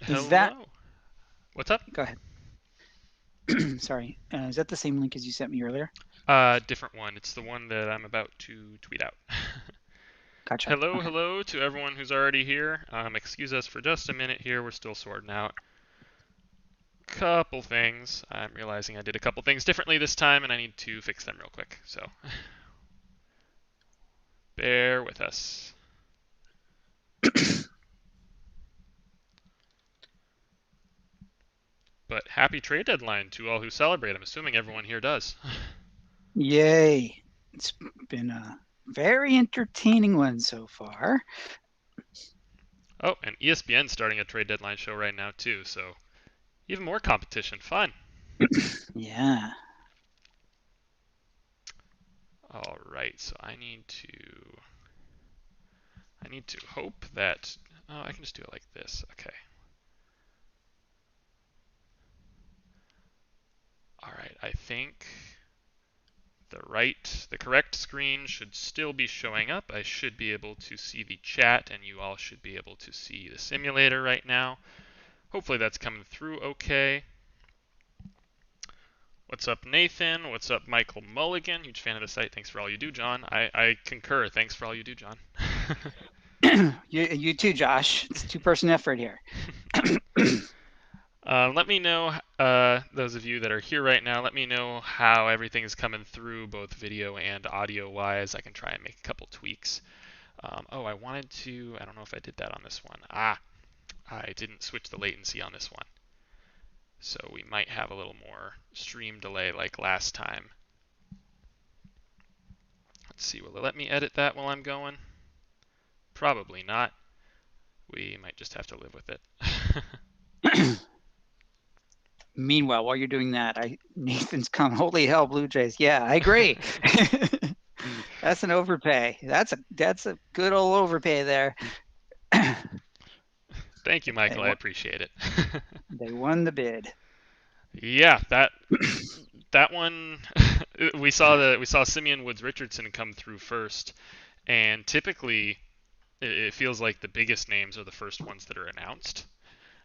Is that, Hello. What's up? go ahead. Sorry. Is that the same link as you sent me earlier? Different one. It's the one that I'm about to tweet out. Gotcha. Hello, Okay. hello to everyone who's already here. Excuse us for just a minute here. We're still sorting out a couple things. I'm realizing I did a couple things differently this time, and I need to fix them real quick. So bear with us. But happy trade deadline to all who celebrate. I'm assuming everyone here does. Yay. It's been a very entertaining one so far. Oh, and ESPN's starting a trade deadline show right now too. So even more competition. Fun. Yeah. All right. So I need to hope that, oh, I can just do it like this. Okay. All right. I think the correct screen should still be showing up. I should be able to see the chat, and you all should be able to see the simulator right now. Hopefully that's coming through okay. What's up, Nathan? What's up, Michael Mulligan? Huge fan of the site. Thanks for all you do, John. I concur. Thanks for all you do, John. You too, Josh. It's a two-person effort here. Let me know, those of you that are here right now, let me know how everything is coming through, both video and audio wise. I can try and make a couple tweaks. Oh, I don't know if I did that on this one. I didn't switch the latency on this one. So we might have a little more stream delay like last time. Let's see, will it let me edit that while I'm going? Probably not. We might just have to live with it. Meanwhile, while you're doing that, Nathan's come. Holy hell, Blue Jays. Yeah, I agree. That's an overpay. That's a good old overpay there. Thank you, They Michael. I appreciate it. they won the bid. Yeah, that one we saw Simeon Woods Richardson come through first, and typically it feels like the biggest names are the first ones that are announced.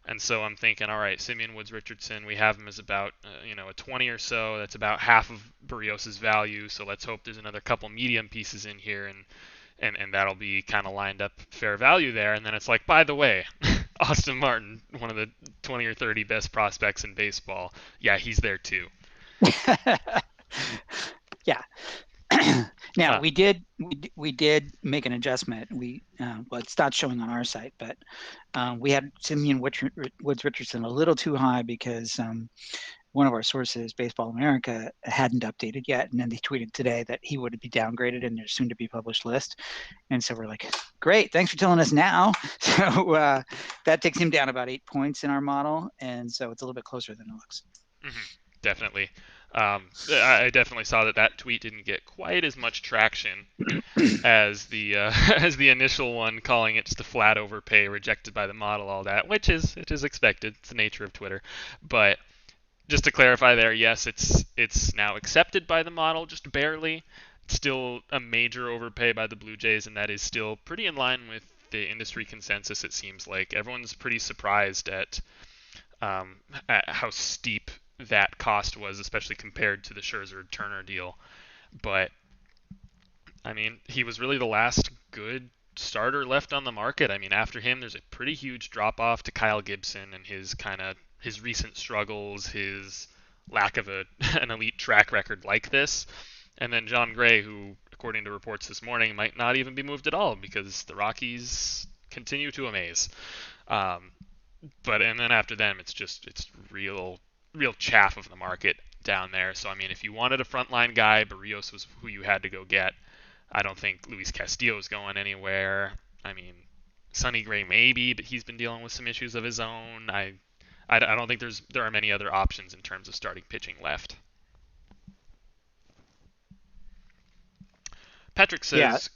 And so I'm thinking, all right, Simeon Woods Richardson, we have him as about a 20 or so. That's about half of Barrios' value. So let's hope there's another couple medium pieces in here, and that'll be kind of lined up fair value there. And then it's like, by the way, Austin Martin, one of the 20 or 30 best prospects in baseball, yeah, he's there too. Yeah. Now Uh, we did make an adjustment. Well, it's not showing on our site, but we had Simeon Woods Richardson a little too high because one of our sources, Baseball America, hadn't updated yet, and then they tweeted today that he would be downgraded in their soon-to-be-published list. And so we're like, great, thanks for telling us now. So that takes him down about 8 points in our model, and so it's a little bit closer than it looks. definitely. I definitely saw that tweet didn't get quite as much traction as the as the initial one, calling it just a flat overpay, rejected by the model, all that, which is expected. It's the nature of Twitter. But just to clarify there, yes, it's now accepted by the model, just barely. It's still a major overpay by the Blue Jays, and that is still pretty in line with the industry consensus. It seems like everyone's pretty surprised at how steep that cost was, especially compared to the Scherzer Turner deal. But I mean, he was really the last good starter left on the market. I mean, after him, there's a pretty huge drop off to Kyle Gibson and his recent struggles, his lack of an elite track record like this, and then John Gray, who, according to reports this morning, might not even be moved at all because the Rockies continue to amaze. Um, but and then after them, it's real chaff of the market down there. So I mean, if you wanted a frontline guy, Barrios was who you had to go get. I don't think Luis Castillo is going anywhere. I mean, Sonny Gray maybe, but he's been dealing with some issues of his own. I don't think there are many other options in terms of starting pitching left. Patrick Yeah, says,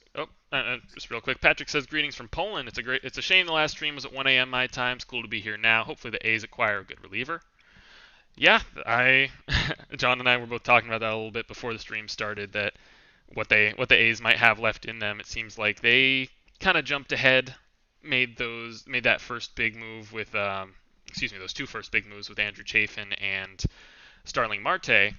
just real quick. Patrick says, greetings from Poland. It's a shame the last stream was at 1 a.m. my time. It's cool to be here now. Hopefully the A's acquire a good reliever. Yeah, John and I were both talking about that a little bit before the stream started. That what the A's might have left in them. It seems like they kind of jumped ahead, made that first big move with those two first big moves with Andrew Chafin and Starling Marte.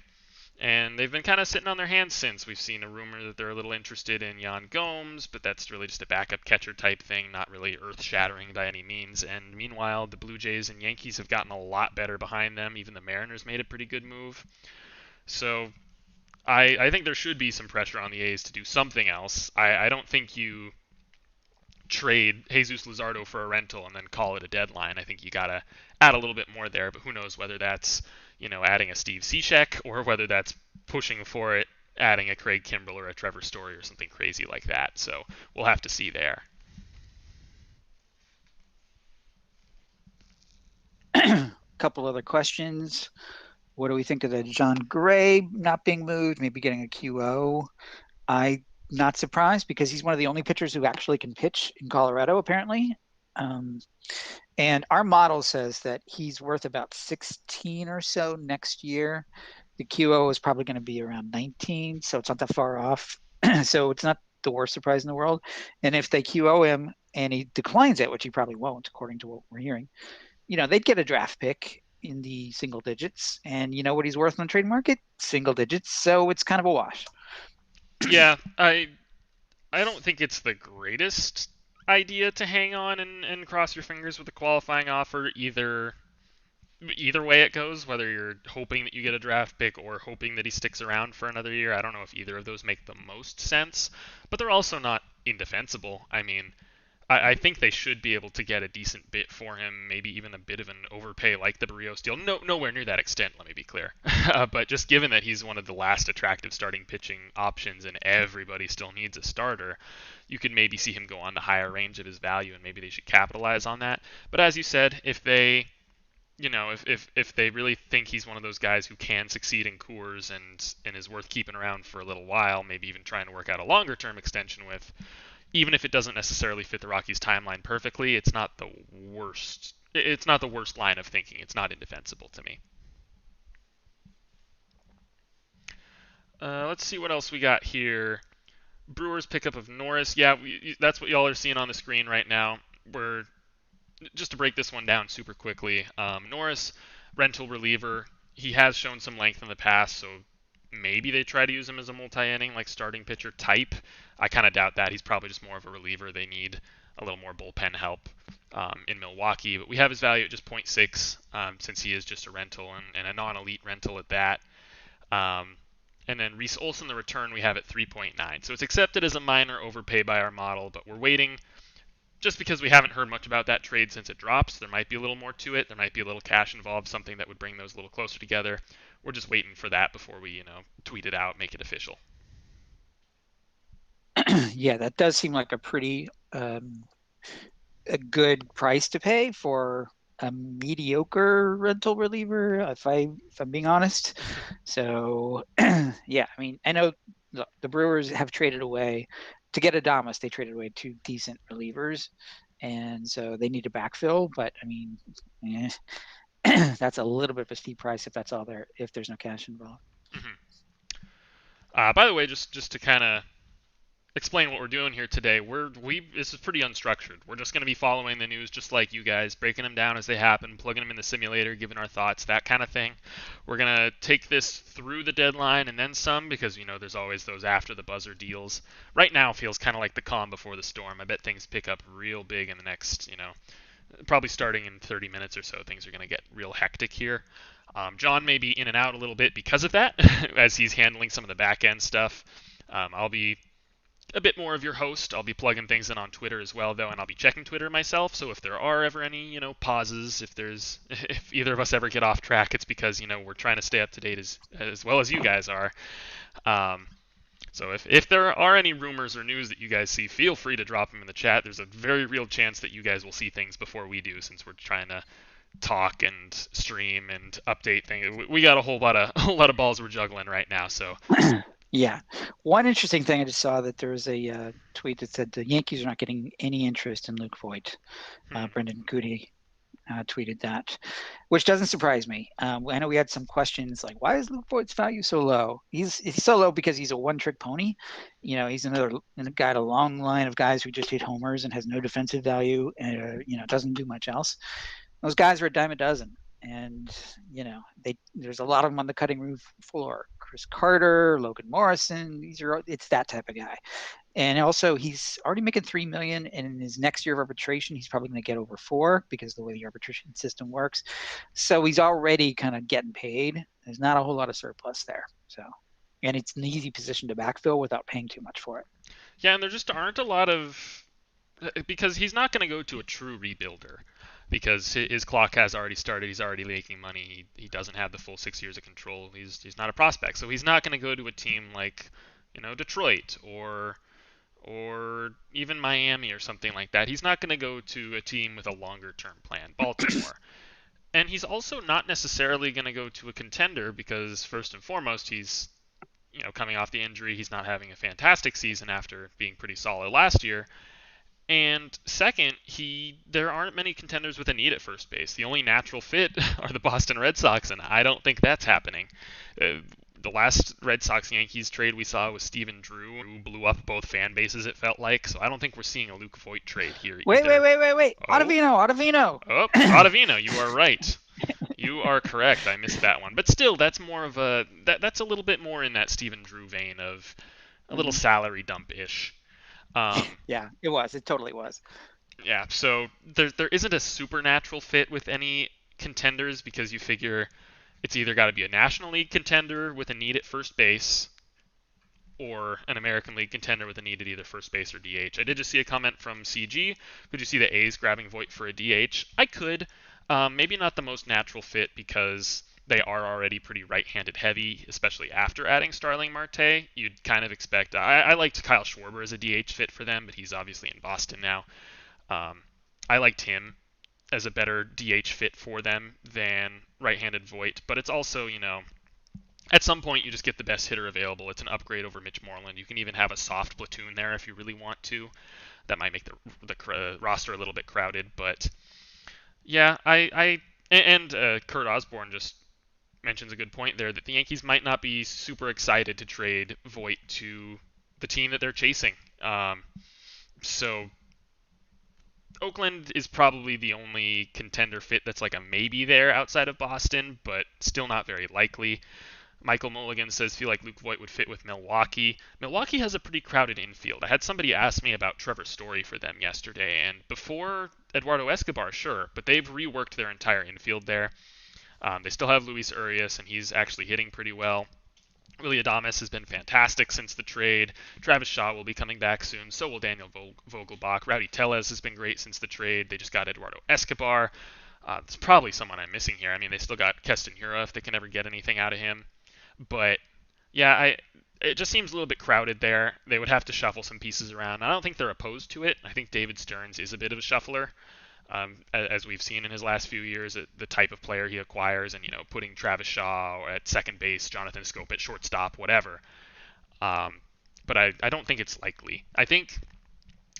And they've been kind of sitting on their hands since. We've seen a rumor that they're a little interested in Jan Gomes, but that's really just a backup catcher type thing, not really earth shattering by any means. And meanwhile, the Blue Jays and Yankees have gotten a lot better behind them. Even the Mariners made a pretty good move. So I think there should be some pressure on the A's to do something else. I don't think you trade Jesus Luzardo for a rental and then call it a deadline. I think you gotta add a little bit more there, but who knows whether that's adding a Steve Cishek or whether that's pushing for it, adding a Craig Kimbrell or a Trevor Story or something crazy like that. So we'll have to see there. A couple other questions. What do we think of the John Gray not being moved, maybe getting a QO? I'm not surprised because he's one of the only pitchers who actually can pitch in Colorado, apparently. Um, and our model says that he's worth about 16 or so next year. The QO is probably going to be around 19, so it's not that far off. So it's not the worst surprise in the world. And if they QO him and he declines it, which he probably won't, according to what we're hearing, they'd get a draft pick in the single digits. And you know what he's worth on the trade market? Single digits. So it's kind of a wash. Yeah, I don't think it's the greatest idea to hang on and cross your fingers with a qualifying offer either way it goes, whether you're hoping that you get a draft pick or hoping that he sticks around for another year. I don't know if either of those make the most sense, but they're also not indefensible. I mean, I think they should be able to get a decent bit for him, maybe even a bit of an overpay like the Barrios deal. No, nowhere near that extent, let me be clear. But just given that he's one of the last attractive starting pitching options and everybody still needs a starter, you could maybe see him go on the higher range of his value and maybe they should capitalize on that. But as you said, if they if they really think he's one of those guys who can succeed in Coors and is worth keeping around for a little while, maybe even trying to work out a longer term extension with, even if it doesn't necessarily fit the Rockies timeline perfectly, it's not the worst. It's not the worst line of thinking. It's not indefensible to me. Let's see what else we got here. Brewers pickup of Norris. Yeah, that's what y'all are seeing on the screen right now. We're just to break this one down super quickly. Norris, rental reliever. He has shown some length in the past, so maybe they try to use him as a multi-inning, like starting pitcher type. I kind of doubt that. He's probably just more of a reliever. They need a little more bullpen help in Milwaukee. But we have his value at just 0.6 since he is just a rental and a non-elite rental at that. And then Reese Olson, the return, we have at 3.9. So it's accepted as a minor overpay by our model, but we're waiting just because we haven't heard much about that trade since it drops. There might be a little more to it. There might be a little cash involved, something that would bring those a little closer together. We're just waiting for that before we, tweet it out, make it official. Yeah, that does seem like a good price to pay for a mediocre rental reliever, if I'm being honest. So yeah, I mean, I know the Brewers have traded away to get Adamas. They traded away two decent relievers, and so they need to backfill. But I mean, that's a little bit of a steep price if that's all there. If there's no cash involved. By the way, just to kind of explain what we're doing here today. This is pretty unstructured. We're just going to be following the news just like you guys, breaking them down as they happen, plugging them in the simulator, giving our thoughts, that kind of thing. We're going to take this through the deadline and then some because there's always those after the buzzer deals. Right now feels kind of like the calm before the storm. I bet things pick up real big in the next, probably starting in 30 minutes or so. Things are going to get real hectic here. John may be in and out a little bit because of that as he's handling some of the back end stuff. I'll be a bit more of your host. I'll be plugging things in on Twitter as well, though, and I'll be checking Twitter myself. So if there are ever any, pauses, if either of us ever get off track, it's because we're trying to stay up to date as well as you guys are. So if there are any rumors or news that you guys see, feel free to drop them in the chat. There's a very real chance that you guys will see things before we do, since we're trying to talk and stream and update things. We got a whole lot of balls we're juggling right now. So. Yeah. One interesting thing I just saw that there was a tweet that said the Yankees are not getting any interest in Luke Voigt. Brendan Goody tweeted that, which doesn't surprise me. I know we had some questions like, why is Luke Voigt's value so low? He's so low because he's a one-trick pony. He's another guy, a long line of guys who just hit homers and has no defensive value and, doesn't do much else. those guys are a dime a dozen. And there's a lot of them on the cutting room floor. Chris Carter, Logan Morrison. It's that type of guy. And also, he's already making $3 million, and in his next year of arbitration, he's probably going to get over 4 because of the way the arbitration system works. So he's already kind of getting paid. There's not a whole lot of surplus there. So, and it's an easy position to backfill without paying too much for it. Yeah, and there just aren't a lot of because he's not going to go to a true rebuilder because his clock has already started. He's already making money. He doesn't have the full 6 years of control. He's not a prospect, so he's not going to go to a team like Detroit or even Miami or something like that. He's not going to go to a team with a longer term plan, Baltimore. And he's also not necessarily going to go to a contender because first and foremost he's coming off the injury. He's not having a fantastic season after being pretty solid last year. And second, there aren't many contenders with a need at first base. The only natural fit are the Boston Red Sox, and I don't think that's happening. The last Red Sox Yankees trade we saw was Steven Drew, who blew up both fan bases, it felt like. So I don't think we're seeing a Luke Voigt trade here Wait, either. wait. Oh, Ottavino. oh, Ottavino, you are right. You are correct. I missed that one. But still, that's more of that's a little bit more in that Steven Drew vein of a little salary dump ish. Yeah, it was. It totally was. Yeah, so there isn't a supernatural fit with any contenders because you figure it's either got to be a National League contender with a need at first base or an American League contender with a need at either first base or DH. I did just see a comment from CG. Could you see the A's grabbing Voigt for a DH? I could. Maybe not the most natural fit because they are already pretty right-handed heavy, especially after adding Starling Marte. You'd kind of expect. I liked Kyle Schwarber as a DH fit for them, but he's obviously in Boston now. I liked him as a better DH fit for them than right-handed Voigt, but it's also, at some point you just get the best hitter available. It's an upgrade over Mitch Moreland. You can even have a soft platoon there if you really want to. That might make the roster a little bit crowded, but yeah, Kurt Osborne just mentions a good point there that the Yankees might not be super excited to trade Voigt to the team that they're chasing. So Oakland is probably the only contender fit that's like a maybe there outside of Boston, but still not very likely. Michael Mulligan says, feel like Luke Voigt would fit with Milwaukee. Milwaukee has a pretty crowded infield. I had somebody ask me about Trevor Story for them yesterday, and before Eduardo Escobar, sure, but they've reworked their entire infield there. They still have Luis Urias, and he's actually hitting pretty well. Willy Adames has been fantastic since the trade. Travis Shaw will be coming back soon. So will Daniel Vogelbach. Rowdy Tellez has been great since the trade. They just got Eduardo Escobar. There's probably someone I'm missing here. I mean, they still got Keston Hiura if they can ever get anything out of him. But yeah, it just seems a little bit crowded there. They would have to shuffle some pieces around. I don't think they're opposed to it. I think David Stearns is a bit of a shuffler. As we've seen in his last few years, the type of player he acquires, and putting Travis Shaw at second base, Jonathan Scope at shortstop, whatever. But I don't think it's likely. I think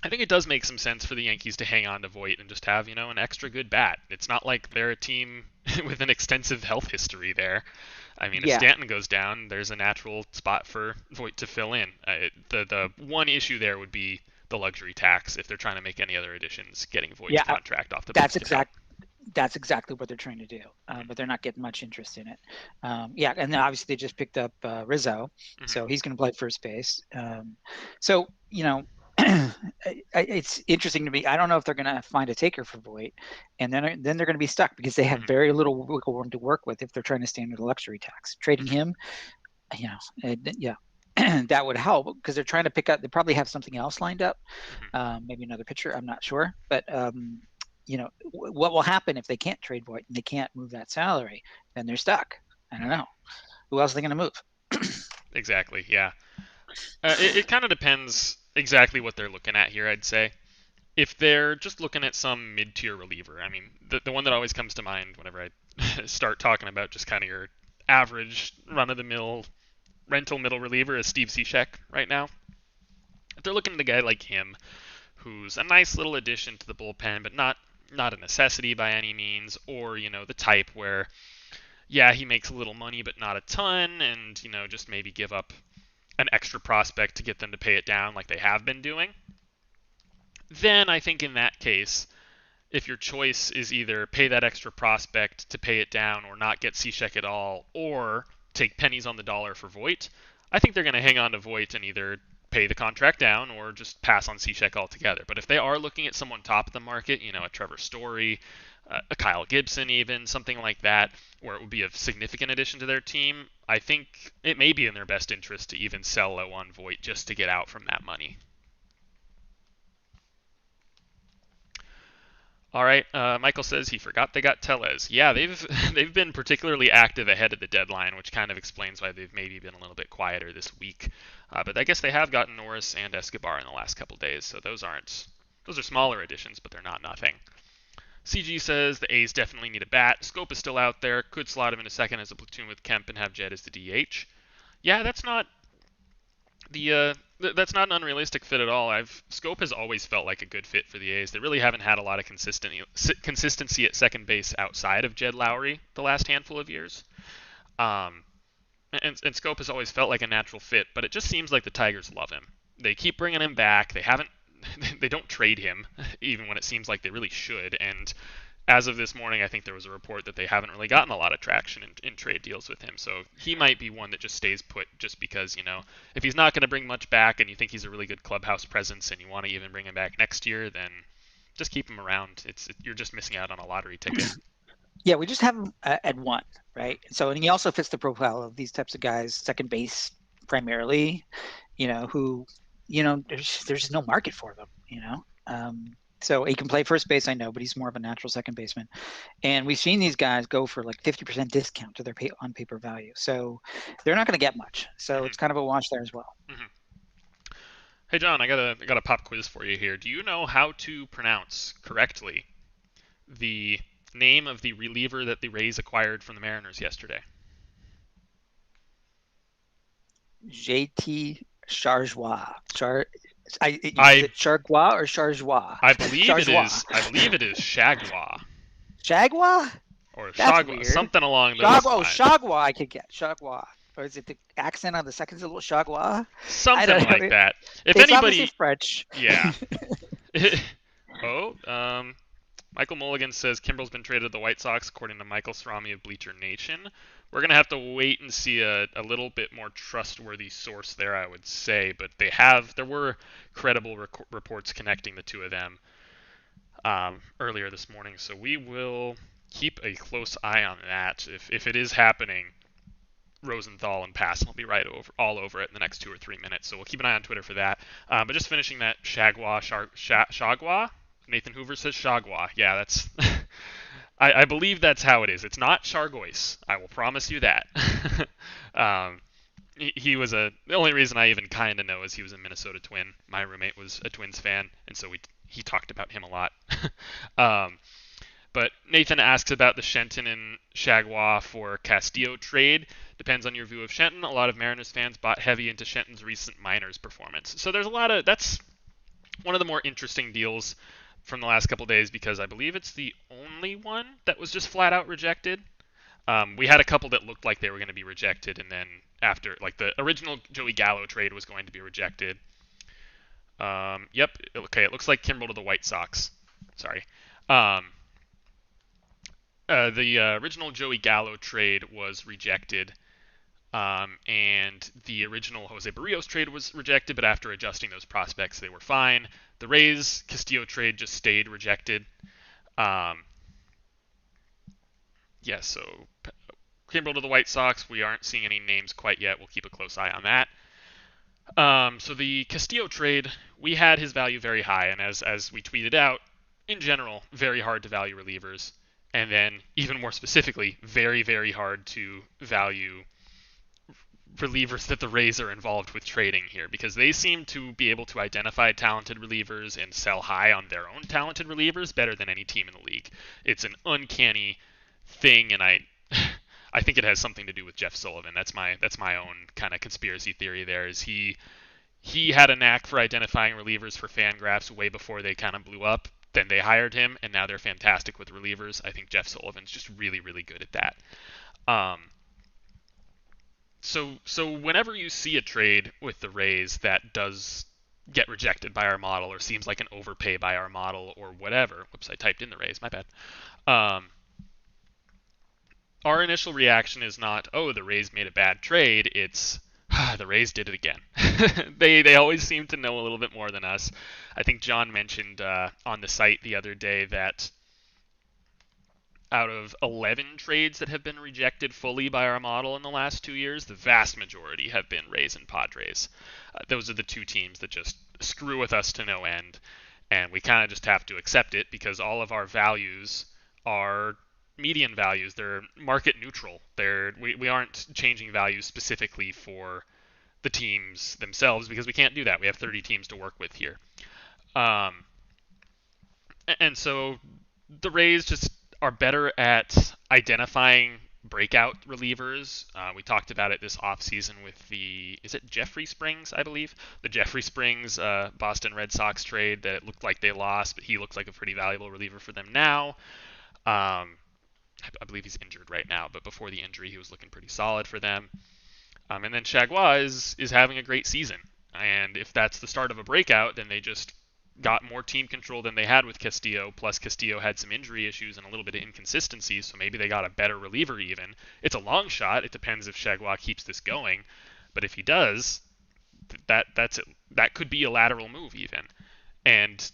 it does make some sense for the Yankees to hang on to Voigt and just have an extra good bat. It's not like they're a team with an extensive health history there. I mean, if Yeah, Stanton goes down, there's a natural spot for Voigt to fill in. The one issue there would be the luxury tax if they're trying to make any other additions, getting Voigt's yeah, contract off the that's books to help. exact. That's exactly what they're trying to do, but they're not getting much interest in it. Yeah, and then obviously they just picked up Rizzo, Mm-hmm. so he's going to play first base. So it's interesting to me. I don't know if they're going to find a taker for Voigt, and then they're going to be stuck because they have Mm-hmm. very little wiggle room to work with if they're trying to stay under the luxury tax. Trading Mm-hmm. him, yeah, that would help because they're trying to pick up. They probably have something else lined up, Mm-hmm. maybe another pitcher. I'm not sure, but what will happen if they can't trade Voigt and they can't move that salary? Then they're stuck. I don't Mm-hmm. know. Who else are they going to move? Exactly. Yeah. It kind of depends exactly what they're looking at here. I'd say if they're just looking at some mid-tier reliever, I mean, the one that always comes to mind whenever I start talking about just kind of your average run-of-the-mill rental middle reliever is Steve Cishek right now. If they're looking at a guy like him, who's a nice little addition to the bullpen, but not a necessity by any means, or the type where yeah he makes a little money but not a ton, and just maybe give up an extra prospect to get them to pay it down like they have been doing, then I think in that case if your choice is either pay that extra prospect to pay it down or not get Cishek at all, or take pennies on the dollar for Voigt, I think they're going to hang on to Voigt and either pay the contract down or just pass on Cishek altogether. But if they are looking at someone top of the market, a Trevor Story, a Kyle Gibson, even something like that, where it would be a significant addition to their team, I think it may be in their best interest to even sell low on Voigt just to get out from that money. All right, Michael says he forgot they got Tellez. Yeah, they've they've been particularly active ahead of the deadline, which kind of explains why they've maybe been a little bit quieter this week. But I guess they have gotten Norris and Escobar in the last couple days, so those are smaller additions, but they're not nothing. CG says the A's definitely need a bat. Scope is still out there. Could slot him in a second as a platoon with Kemp and have Jed as the DH. Yeah, that's not an unrealistic fit at all. Scope has always felt like a good fit for the A's. They really haven't had a lot of consistency at second base outside of Jed Lowry the last handful of years. Um, and Scope has always felt like a natural fit, but it just seems like the Tigers love him. They keep bringing him back. They don't trade him, even when it seems like they really should. And as of this morning, I think there was a report that they haven't really gotten a lot of traction in trade deals with him. So he might be one that just stays put just because, if he's not going to bring much back and you think he's a really good clubhouse presence and you want to even bring him back next year, then just keep him around. You're just missing out on a lottery ticket. Yeah, we just have him at one, right? So, and he also fits the profile of these types of guys, second base primarily, who, there's no market for them, so he can play first base, I know, but he's more of a natural second baseman. And we've seen these guys go for like 50% discount to their on paper value. So they're not going to get much. So it's kind of a wash there as well. Hey John, I got a pop quiz for you here. Do you know how to pronounce correctly the name of the reliever that the Rays acquired from the Mariners yesterday? JT Chargois. Is it Chargois or Chargois? I believe it is. I believe it is Shagwa. Shagwa? Or That's Shagwa, weird. something along those lines. Shagwa I could get. Shagwa. Or is it the accent on the second syllable? Shagwa? Something like that. If it's anybody, French. Yeah. Michael Mulligan says Kimbrel's been traded to the White Sox, according to Michael Cerami of Bleacher Nation. We're going to have to wait and see a little bit more trustworthy source there, I would say. But there were credible reports connecting the two of them earlier this morning. So we will keep a close eye on that. If it is happening, Rosenthal and Passan will be all over it in the next 2 or 3 minutes. So we'll keep an eye on Twitter for that. But just finishing that Shagwa. Nathan Hoover says Shagwa. Yeah, that's. I believe that's how it is. It's not Chargois. I will promise you that. He was the only reason I even kind of know is he was a Minnesota Twin. My roommate was a Twins fan, and so he talked about him a lot. But Nathan asks about the Shenton and Shagwa for Castillo trade. Depends on your view of Shenton. A lot of Mariners fans bought heavy into Shenton's recent minors performance. So there's that's one of the more interesting deals from the last couple days because I believe it's the only one that was just flat out rejected. We had a couple that looked like they were going to be rejected, and then after, like the original Joey Gallo trade was going to be rejected. Yep. Okay. It looks like Kimbrel to the White Sox. Sorry. The original Joey Gallo trade was rejected, and the original Jose Barrios trade was rejected, but after adjusting those prospects, they were fine. The Rays Castillo trade just stayed rejected. So Kimbrel to the White Sox, we aren't seeing any names quite yet. We'll keep a close eye on that. So the Castillo trade, we had his value very high, and as we tweeted out, in general, very hard to value relievers. And then, even more specifically, very, very hard to value relievers that the Rays are involved with trading here because they seem to be able to identify talented relievers and sell high on their own talented relievers better than any team in the league. It's an uncanny thing, and I think it has something to do with Jeff Sullivan. That's my own kind of conspiracy theory there is he had a knack for identifying relievers for Fangraphs way before they kind of blew up. Then they hired him, and now they're fantastic with relievers. I think Jeff Sullivan's just really, really good at that. So whenever you see a trade with the Rays that does get rejected by our model or seems like an overpay by our model or whatever. Whoops, I typed in the Rays, my bad. Um, our initial reaction is not, oh, the Rays made a bad trade. It's, the Rays did it again. They always seem to know a little bit more than us. I think John mentioned on the site the other day that out of 11 trades that have been rejected fully by our model in the last 2 years, the vast majority have been Rays and Padres. Those are the two teams that just screw with us to no end, and we kind of just have to accept it because all of our values are median values. They're market neutral. We aren't changing values specifically for the teams themselves because we can't do that. We have 30 teams to work with here. Um, and so the Rays just are better at identifying breakout relievers. We talked about it this offseason with is it Jeffrey Springs, I believe? The Jeffrey Springs Boston Red Sox trade that it looked like they lost, but he looks like a pretty valuable reliever for them now. I believe he's injured right now, but before the injury, he was looking pretty solid for them. And then Chagua is having a great season. And if that's the start of a breakout, then they just got more team control than they had with Castillo. Plus, Castillo had some injury issues and a little bit of inconsistency, so maybe they got a better reliever even. It's a long shot. It depends if Chagua keeps this going. But if he does, that could be a lateral move even. And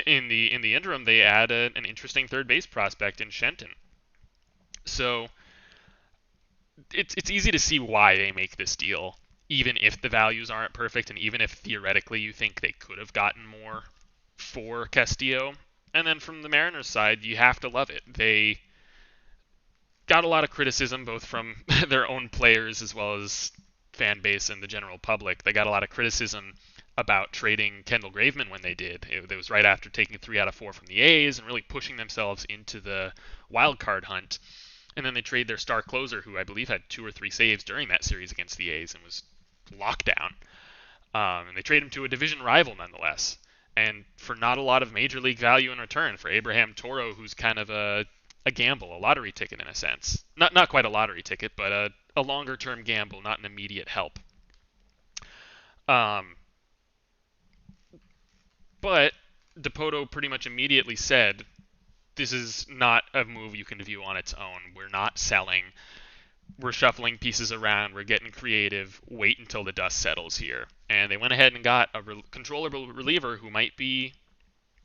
in the interim, they add an interesting third base prospect in Shenton. So it's easy to see why they make this deal, even if the values aren't perfect, and even if theoretically you think they could have gotten more for Castillo. And then from the Mariners side, you have to love it. They got a lot of criticism, both from their own players as well as fan base and the general public. They got a lot of criticism about trading Kendall Graveman when they did. It was right after taking 3 out of 4 from the A's and really pushing themselves into the wild card hunt. And then they trade their star closer, who I believe had 2 or 3 saves during that series against the A's and was locked down. And they trade him to a division rival nonetheless. And for not a lot of major league value in return for Abraham Toro, who's kind of a gamble, a lottery ticket in a sense. Not quite a lottery ticket, but a longer term gamble, not an immediate help. Um, but Dipoto pretty much immediately said, this is not a move you can view on its own. We're not selling. We're shuffling pieces around. We're getting creative. Wait until the dust settles here. And they went ahead and got a controllable reliever who might be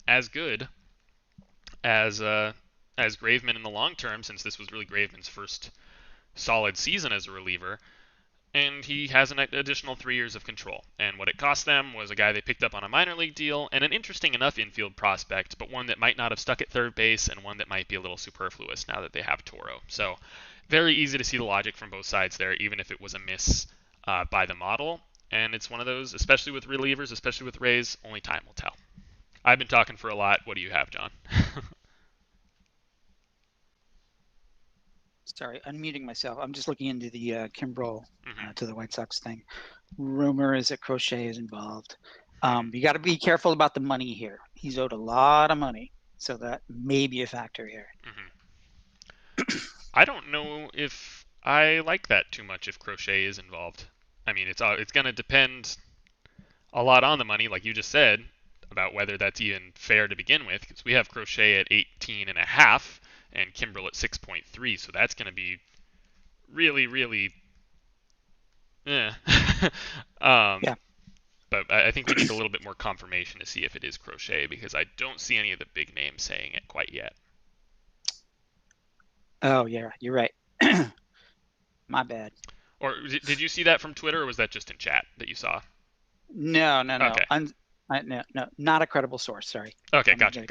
as good as Graveman in the long term, since this was really Graveman's first solid season as a reliever. And he has an additional 3 years of control. And what it cost them was a guy they picked up on a minor league deal and an interesting enough infield prospect, but one that might not have stuck at third base and one that might be a little superfluous now that they have Toro. So very easy to see the logic from both sides there, even if it was a miss by the model. And it's one of those, especially with relievers, especially with Rays, only time will tell. I've been talking for a lot. What do you have, John? Sorry, unmuting myself. I'm just looking into the Kimbrel Mm-hmm. to the White Sox thing. Rumor is that Crochet is involved. You got to be careful about the money here. He's owed a lot of money, so that may be a factor here. Mm-hmm. I don't know if I like that too much if Crochet is involved. I mean, it's going to depend a lot on the money, like you just said, about whether that's even fair to begin with, because we have Crochet at 18 and a half and Kimbrel at 6.3, so that's going to be really, really, eh. Yeah. But I think we need a little bit more confirmation to see if it is Crochet, because I don't see any of the big names saying it quite yet. Oh yeah, you're right. My bad. Or did you see that from Twitter, or was that just in chat that you saw? No. Okay. No, not a credible source. Sorry. Okay, gotcha.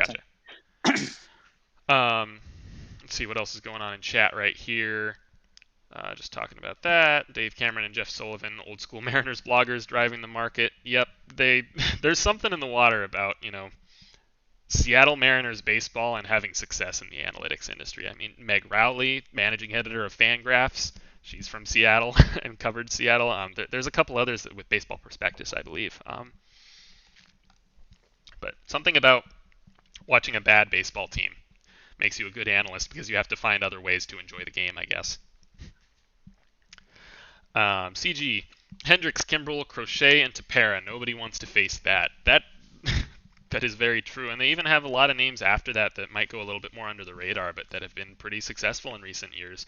Let's see what else is going on in chat right here. Just talking about that. Dave Cameron and Jeff Sullivan, old school Mariners bloggers driving the market. Yep, there's something in the water about, Seattle Mariners baseball and having success in the analytics industry. I mean, Meg Rowley, managing editor of Fangraphs, she's from Seattle and covered Seattle. There's a couple others with Baseball Prospectus, I believe. But something about watching a bad baseball team makes you a good analyst because you have to find other ways to enjoy the game, I guess. CG, Hendricks, Kimbrel, Crochet, and Tapera. Nobody wants to face that. That is very true. And they even have a lot of names after that that might go a little bit more under the radar, but that have been pretty successful in recent years.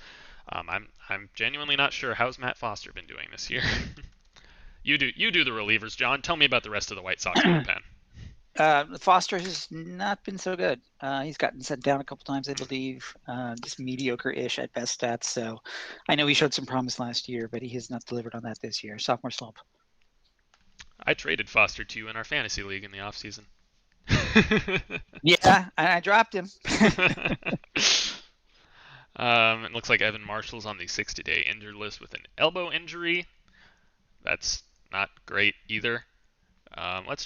I'm genuinely not sure how's Matt Foster been doing this year. You do the relievers, John. Tell me about the rest of the White Sox bullpen. Foster has not been so good. He's gotten sent down a couple times, I believe. Just mediocre-ish at best stats. So I know he showed some promise last year, but he has not delivered on that this year. Sophomore slump. I traded Foster to you in our fantasy league in the offseason. Yeah, I dropped him. It looks like Evan Marshall's on the 60-day injured list with an elbow injury. That's not great either. Let's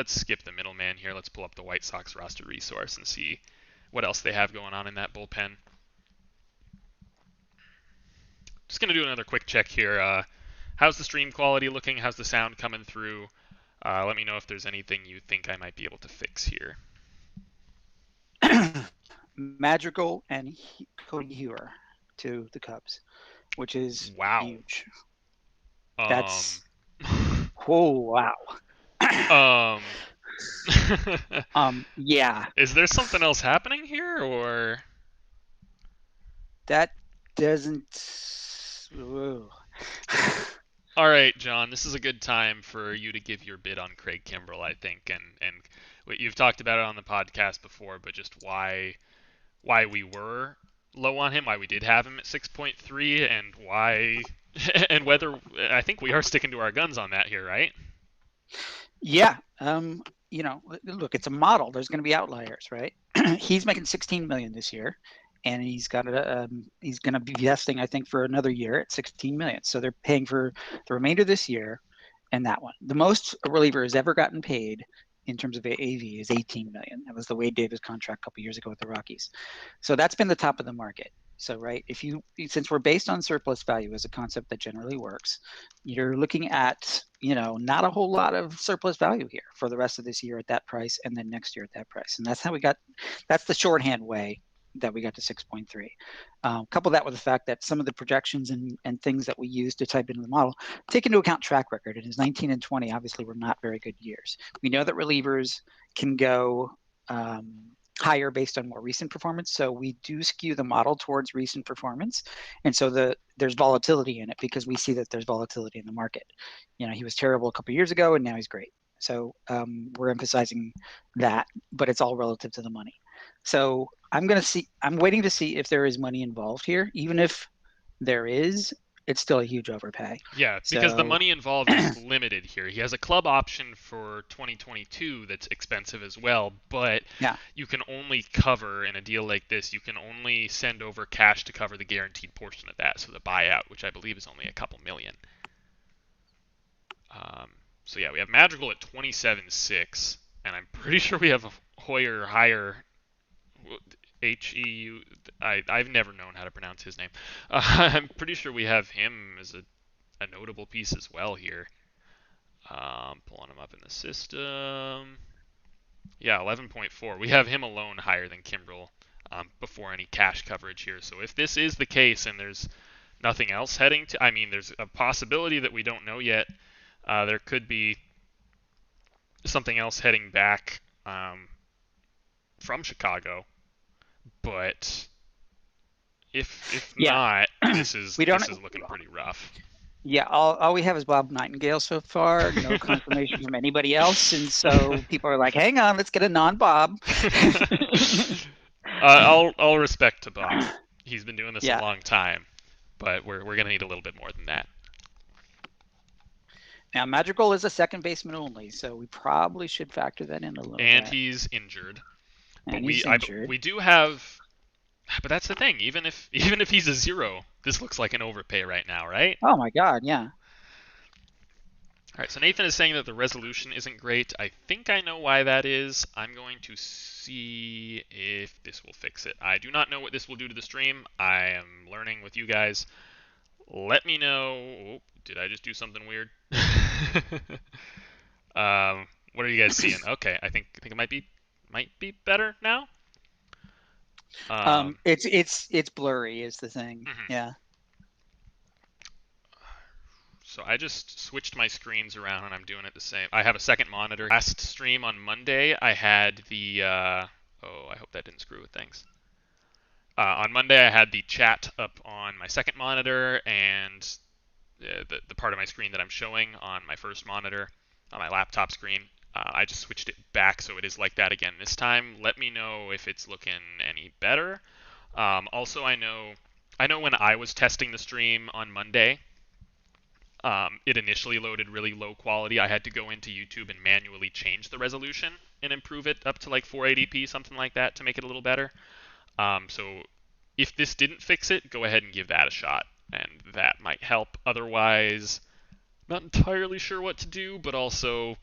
skip the middleman here. Let's pull up the White Sox roster resource and see what else they have going on in that bullpen. Just gonna do another quick check here. How's the stream quality looking? How's the sound coming through? Let me know if there's anything you think I might be able to fix here. Madrigal and Cody Hewer to the Cubs, which is huge. That's wow. Yeah. Is there something else happening here, or that doesn't? All right, John, this is a good time for you to give your bid on Craig Kimbrel, I think, and you've talked about it on the podcast before, but just why we were low on him, why we did have him at 6.3, and why and whether I think we are sticking to our guns on that here, right? Yeah. Look, it's a model. There's going to be outliers, right? He's making 16 million this year, and he's going to be vesting, I think, for another year at 16 million. So they're paying for the remainder of this year and that one. The most a reliever has ever gotten paid in terms of AAV is 18 million. That was the Wade Davis contract a couple years ago with the Rockies. So that's been the top of the market. So, right, since we're based on surplus value as a concept that generally works, you're looking at, not a whole lot of surplus value here for the rest of this year at that price, and then next year at that price. And that's the shorthand way that we got to 6.3. Couple that with the fact that some of the projections and things that we use to type into the model take into account track record. And his 19 and 20 obviously were not very good years. We know that relievers can go higher based on more recent performance. So we do skew the model towards recent performance. And so there's volatility in it because we see that there's volatility in the market. He was terrible a couple years ago and now he's great. So we're emphasizing that, but it's all relative to the money. So I'm waiting to see if there is money involved here. Even if there is, it's still a huge overpay. Yeah, because the money involved is limited here. He has a club option for 2022 that's expensive as well, but you can only cover, in a deal like this, you can only send over cash to cover the guaranteed portion of that, so the buyout, which I believe is only a couple million. So yeah, we have Madrigal at 27.6, and I'm pretty sure we have Hoyer higher. Heu. I've never known how to pronounce his name. I'm pretty sure we have him as a notable piece as well here. Pulling him up in the system. Yeah, 11.4. We have him alone higher than Kimbrel before any cash coverage here. So if this is the case and there's nothing else heading to, there's a possibility that we don't know yet. There could be something else heading back from Chicago. But if not, this is looking pretty rough. Yeah, all we have is Bob Nightingale so far. No confirmation from anybody else, and so people are like, "Hang on, let's get a non-Bob." All respect to Bob. He's been doing this a long time, but we're gonna need a little bit more than that. Now, Madrigal is a second baseman only, so we probably should factor that in a little bit. And he's injured. We do have, but that's the thing. Even if he's a zero, this looks like an overpay right now, right? Oh my God, yeah. All right, so Nathan is saying that the resolution isn't great. I think I know why that is. I'm going to see if this will fix it. I do not know what this will do to the stream. I am learning with you guys. Let me know. Oh, did I just do something weird? What are you guys seeing? Okay, I think it might be better now. It's blurry is the thing. Mm-hmm. Yeah. So I just switched my screens around and I'm doing it the same. I have a second monitor. Last stream on Monday, I had the. Oh, I hope that didn't screw with things. On Monday, I had the chat up on my second monitor and the part of my screen that I'm showing on my first monitor on my laptop screen. I just switched it back so it is like that again this time. Let me know if it's looking any better. Also, I know when I was testing the stream on Monday, it initially loaded really low quality. I had to go into YouTube and manually change the resolution and improve it up to like 480p, something like that, to make it a little better. So if this didn't fix it, go ahead and give that a shot, and that might help. Otherwise, not entirely sure what to do, but also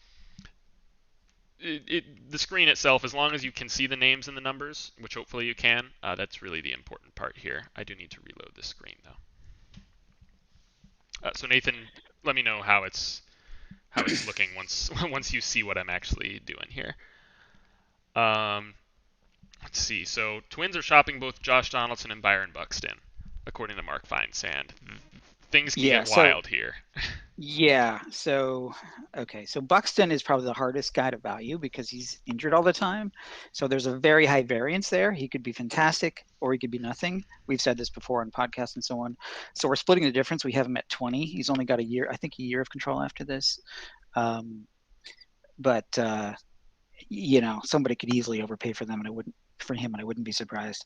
the screen itself, as long as you can see the names and the numbers, which hopefully you can, that's really the important part here. I do need to reload this screen though. So Nathan, let me know how it's looking once once you see what I'm actually doing here. Um, let's see. So Twins are shopping both Josh Donaldson and Byron Buxton, according to Mark Feinsand. Things can Yeah. get So wild here. yeah. So okay. So Buxton is probably the hardest guy to value because he's injured all the time. So there's a very high variance there. He could be fantastic or he could be nothing. We've said this before on podcasts and so on. So we're splitting the difference. We have him at 20. He's only got a year, I think, a year of control after this. Um, but somebody could easily overpay for them, and I wouldn't for him, and I wouldn't be surprised.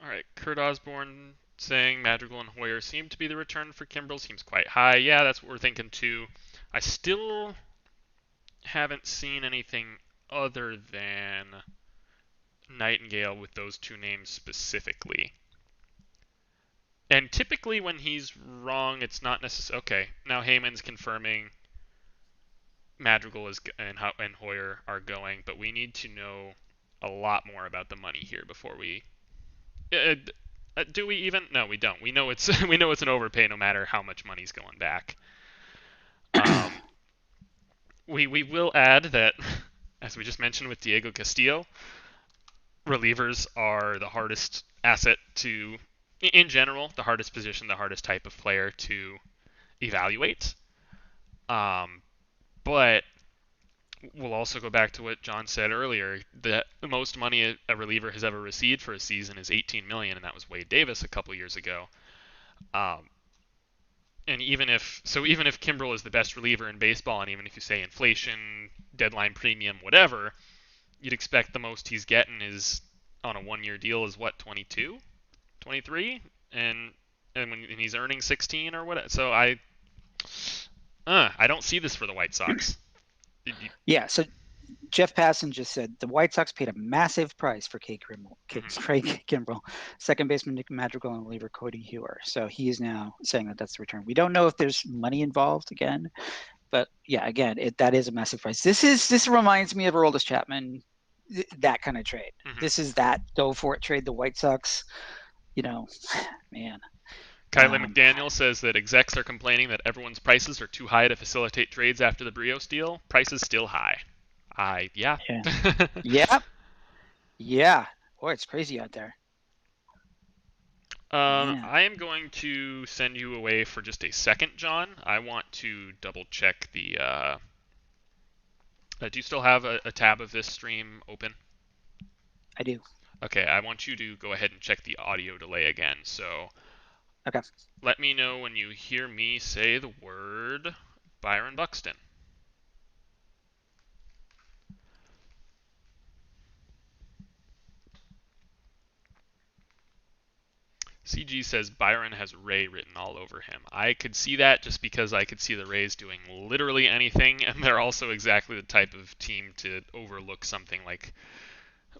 All right, Kurt Osborne saying Madrigal and Hoyer seem to be the return for Kimbrel. Seems quite high. Yeah, that's what we're thinking too. I still haven't seen anything other than Nightingale with those two names specifically. And typically when he's wrong, it's not necessarily okay. Now Heyman's confirming Madrigal is and Hoyer are going, but we need to know a lot more about the money here before we. Uh, do we even? No, we don't. We know it's we know it's an overpay no matter how much money's going back. Um, we will add that, as we just mentioned with Diego Castillo, relievers are the hardest asset to, in general, the hardest position, the hardest type of player to evaluate. Um, but we'll also go back to what John said earlier. The most money a reliever has ever received for a season is 18 million, and that was Wade Davis a couple years ago. Um, and even if Kimbrel is the best reliever in baseball, and even if you say inflation, deadline premium, whatever, you'd expect the most he's getting is on a 1 year deal is what, 22, 23, and he's earning 16 or what. So I don't see this for the White Sox. Yeah. So Jeff Passan just said the White Sox paid a massive price for Craig Kimbrel, second baseman Nick Madrigal, and reliever Cody Hewer. So he is now saying that that's the return. We don't know if there's money involved again, but yeah, again, that is a massive price. This reminds me of Aroldis Chapman, that kind of trade. Mm-hmm. This is that go for it trade. The White Sox, man. Kylie McDaniel says that execs are complaining that everyone's prices are too high to facilitate trades after the Brios deal. Prices still high. Yeah. Yeah. Yeah. Boy, it's crazy out there. Man. I am going to send you away for just a second, John. I want to double check the. Do you still have a tab of this stream open? I do. Okay, I want you to go ahead and check the audio delay again. So. Okay. Let me know when you hear me say the word Byron Buxton. CG says Byron has Ray written all over him. I could see that just because I could see the Rays doing literally anything, and they're also exactly the type of team to overlook something like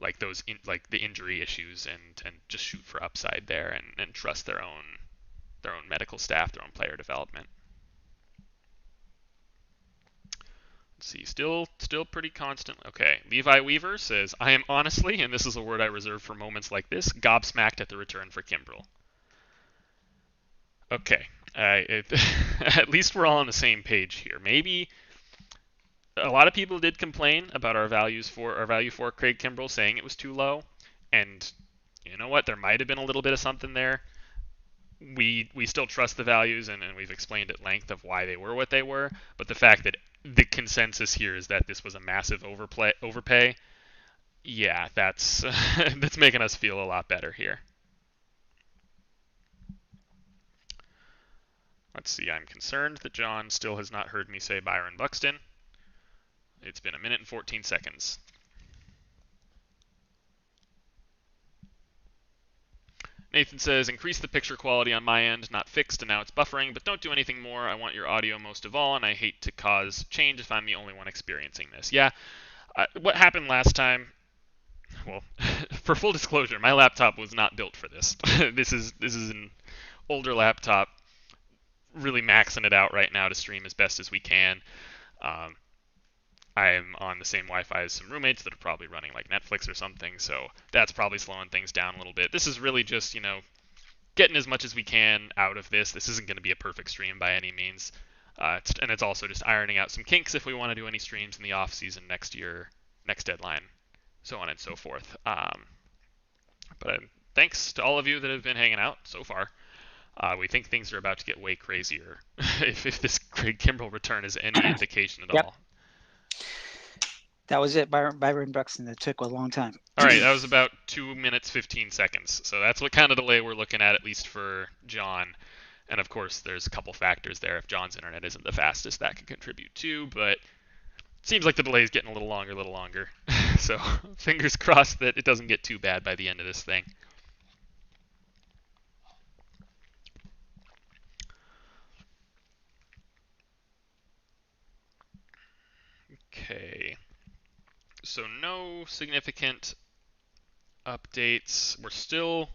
like the injury issues and just shoot for upside there and trust their own medical staff, their own player development. Let's see, still pretty constant. Okay, Levi Weaver says, I am honestly, and this is a word I reserve for moments like this, gobsmacked at the return for Kimbrel. Okay, at least we're all on the same page here. Maybe a lot of people did complain about our value for Craig Kimbrel, saying it was too low, and you know what? There might have been a little bit of something there. we still trust the values, and we've explained at length of why they were what they were. But the fact that the consensus here is that this was a massive overpay, yeah, that's that's making us feel a lot better here. Let's see. I'm concerned that John still has not heard me say Byron Buxton. It's been a minute and 14 seconds. Nathan says, increase the picture quality on my end, not fixed, and now it's buffering, but don't do anything more. I want your audio most of all, and I hate to cause change if I'm the only one experiencing this. Yeah, what happened last time? Well, for full disclosure, my laptop was not built for this. This is an older laptop, really maxing it out right now to stream as best as we can. Um, I'm on the same Wi-Fi as some roommates that are probably running like Netflix or something, so that's probably slowing things down a little bit. This is really just, getting as much as we can out of this. This isn't going to be a perfect stream by any means. And it's also just ironing out some kinks if we want to do any streams in the off season next year, next deadline, so on and so forth. But thanks to all of you that have been hanging out so far. We think things are about to get way crazier if this Craig Kimbrell return is any indication at Yep. all. That was it, Byron Buxton. That took a long time. All right, that was about 2 minutes 15 seconds. So that's what kind of delay we're looking at least for John. And of course, there's a couple factors there. If John's internet isn't the fastest, that could contribute too. But it seems like the delay is getting a little longer. So fingers crossed that it doesn't get too bad by the end of this thing. Okay. So no significant updates. We're still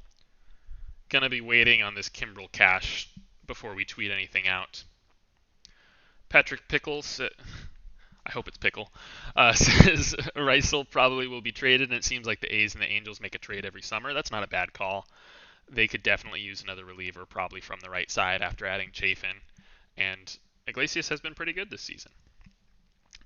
going to be waiting on this Kimbrel cash before we tweet anything out. Patrick Pickles, I hope it's Pickle, says Reisel probably will be traded, and it seems like the A's and the Angels make a trade every summer. That's not a bad call. They could definitely use another reliever, probably from the right side after adding Chafin. And Iglesias has been pretty good this season.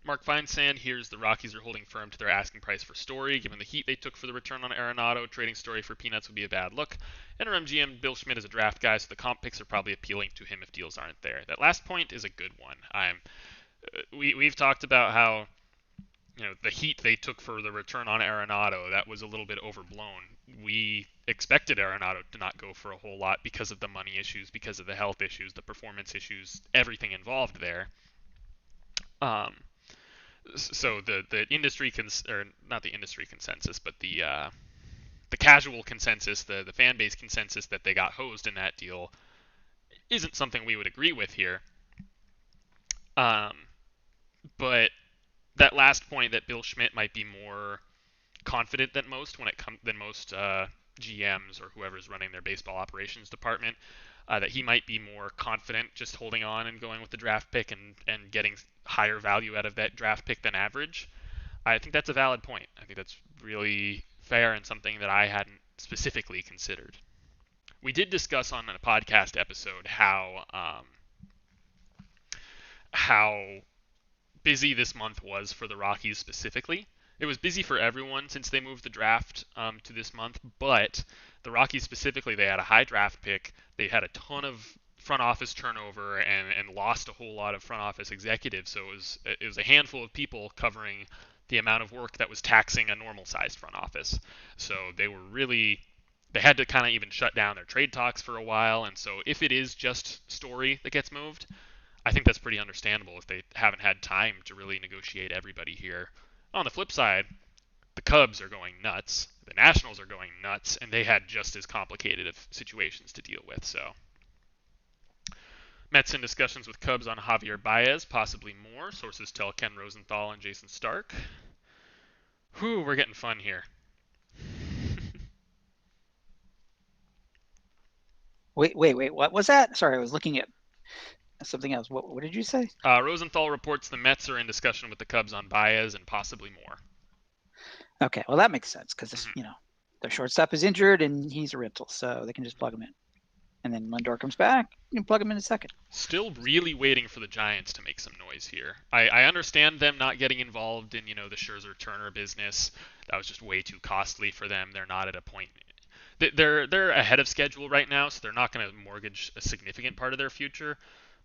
Mark Feinsand hears the Rockies are holding firm to their asking price for Story. Given the heat they took for the return on Arenado, trading Story for peanuts would be a bad look. Interim GM Bill Schmidt is a draft guy, so the comp picks are probably appealing to him if deals aren't there. That last point is a good one. We've talked about how the heat they took for the return on Arenado, that was a little bit overblown. We expected Arenado to not go for a whole lot because of the money issues, because of the health issues, the performance issues, everything involved there. So the industry or not the industry consensus, but the casual consensus, the fan base consensus that they got hosed in that deal isn't something we would agree with here. But that last point that Bill Schmidt might be more confident than most GMs or whoever's running their baseball operations department, that he might be more confident just holding on and going with the draft pick and getting higher value out of that draft pick than average. I think that's a valid point. I think that's really fair and something that I hadn't specifically considered. We did discuss on a podcast episode how busy this month was for the Rockies specifically. It was busy for everyone since they moved the draft to this month, but the Rockies specifically, they had a high draft pick. They had a ton of front office turnover and lost a whole lot of front office executives. So it was a handful of people covering the amount of work that was taxing a normal sized front office. So they had to kind of even shut down their trade talks for a while. And so if it is just Story that gets moved, I think that's pretty understandable if they haven't had time to really negotiate everybody here. On the flip side, the Cubs are going nuts, the Nationals are going nuts, and they had just as complicated of situations to deal with. So Mets in discussions with Cubs on Javier Baez, possibly more. Sources tell Ken Rosenthal and Jason Stark. Whew, we're getting fun here. Wait. What was that? Sorry, I was looking at something else. What did you say? Rosenthal reports the Mets are in discussion with the Cubs on Baez and possibly more. Okay, well that makes sense because their shortstop is injured and he's a rental, so they can just plug him in. And then Lindor comes back, you can plug him in a second. Still really waiting for the Giants to make some noise here. I understand them not getting involved in, the Scherzer-Turner business. That was just way too costly for them. They're not at a point. they're ahead of schedule right now, so they're not going to mortgage a significant part of their future.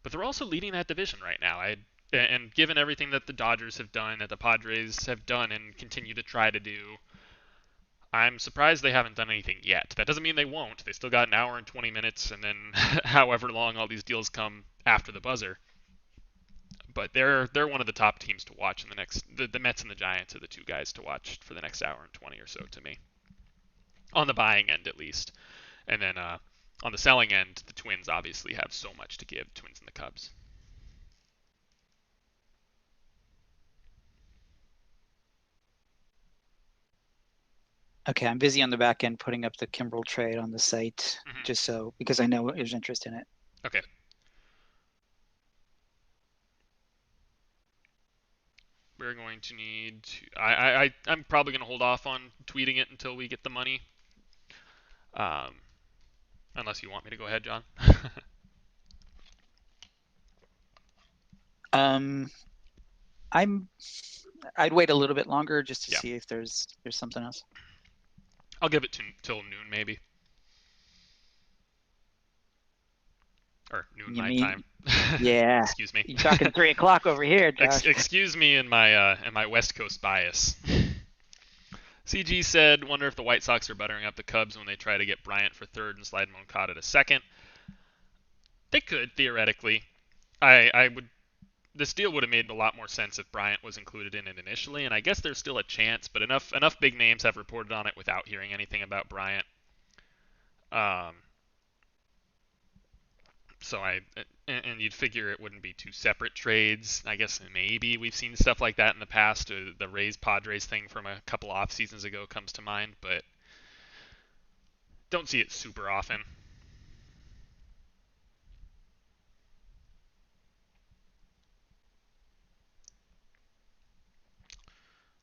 But they're also leading that division right now. And given everything that the Dodgers have done, that the Padres have done, and continue to try to do, I'm surprised they haven't done anything yet. That doesn't mean they won't. They still got an hour and 20 minutes, and then however long all these deals come after the buzzer. But they're one of the top teams to watch in the next. The Mets and the Giants are the two guys to watch for the next hour and 20 or so to me, on the buying end at least. And then on the selling end, the Twins obviously have so much to give. Twins and the Cubs. Okay, I'm busy on the back end putting up the Kimbrel trade on the site, Mm-hmm. just so because I know there's interest in it. Okay. We're going to need to. I'm probably going to hold off on tweeting it until we get the money. Um, unless you want me to go ahead, John. Um, I'm I'd wait a little bit longer just to Yeah. see if there's something else. I'll give it till noon maybe, or noon You my mean, time. yeah, Excuse me. you're talking 3 o'clock over here, Josh. Excuse me in my West Coast bias. CG said, "Wonder if the White Sox are buttering up the Cubs when they try to get Bryant for third and slide Moncada to second. They could theoretically. I would. This deal would have made a lot more sense if Bryant was included in it initially, and I guess there's still a chance, but enough big names have reported on it without hearing anything about Bryant. Um, so and you'd figure it wouldn't be two separate trades. I guess maybe we've seen stuff like that in the past. The Rays Padres thing from a couple off seasons ago comes to mind, but don't see it super often.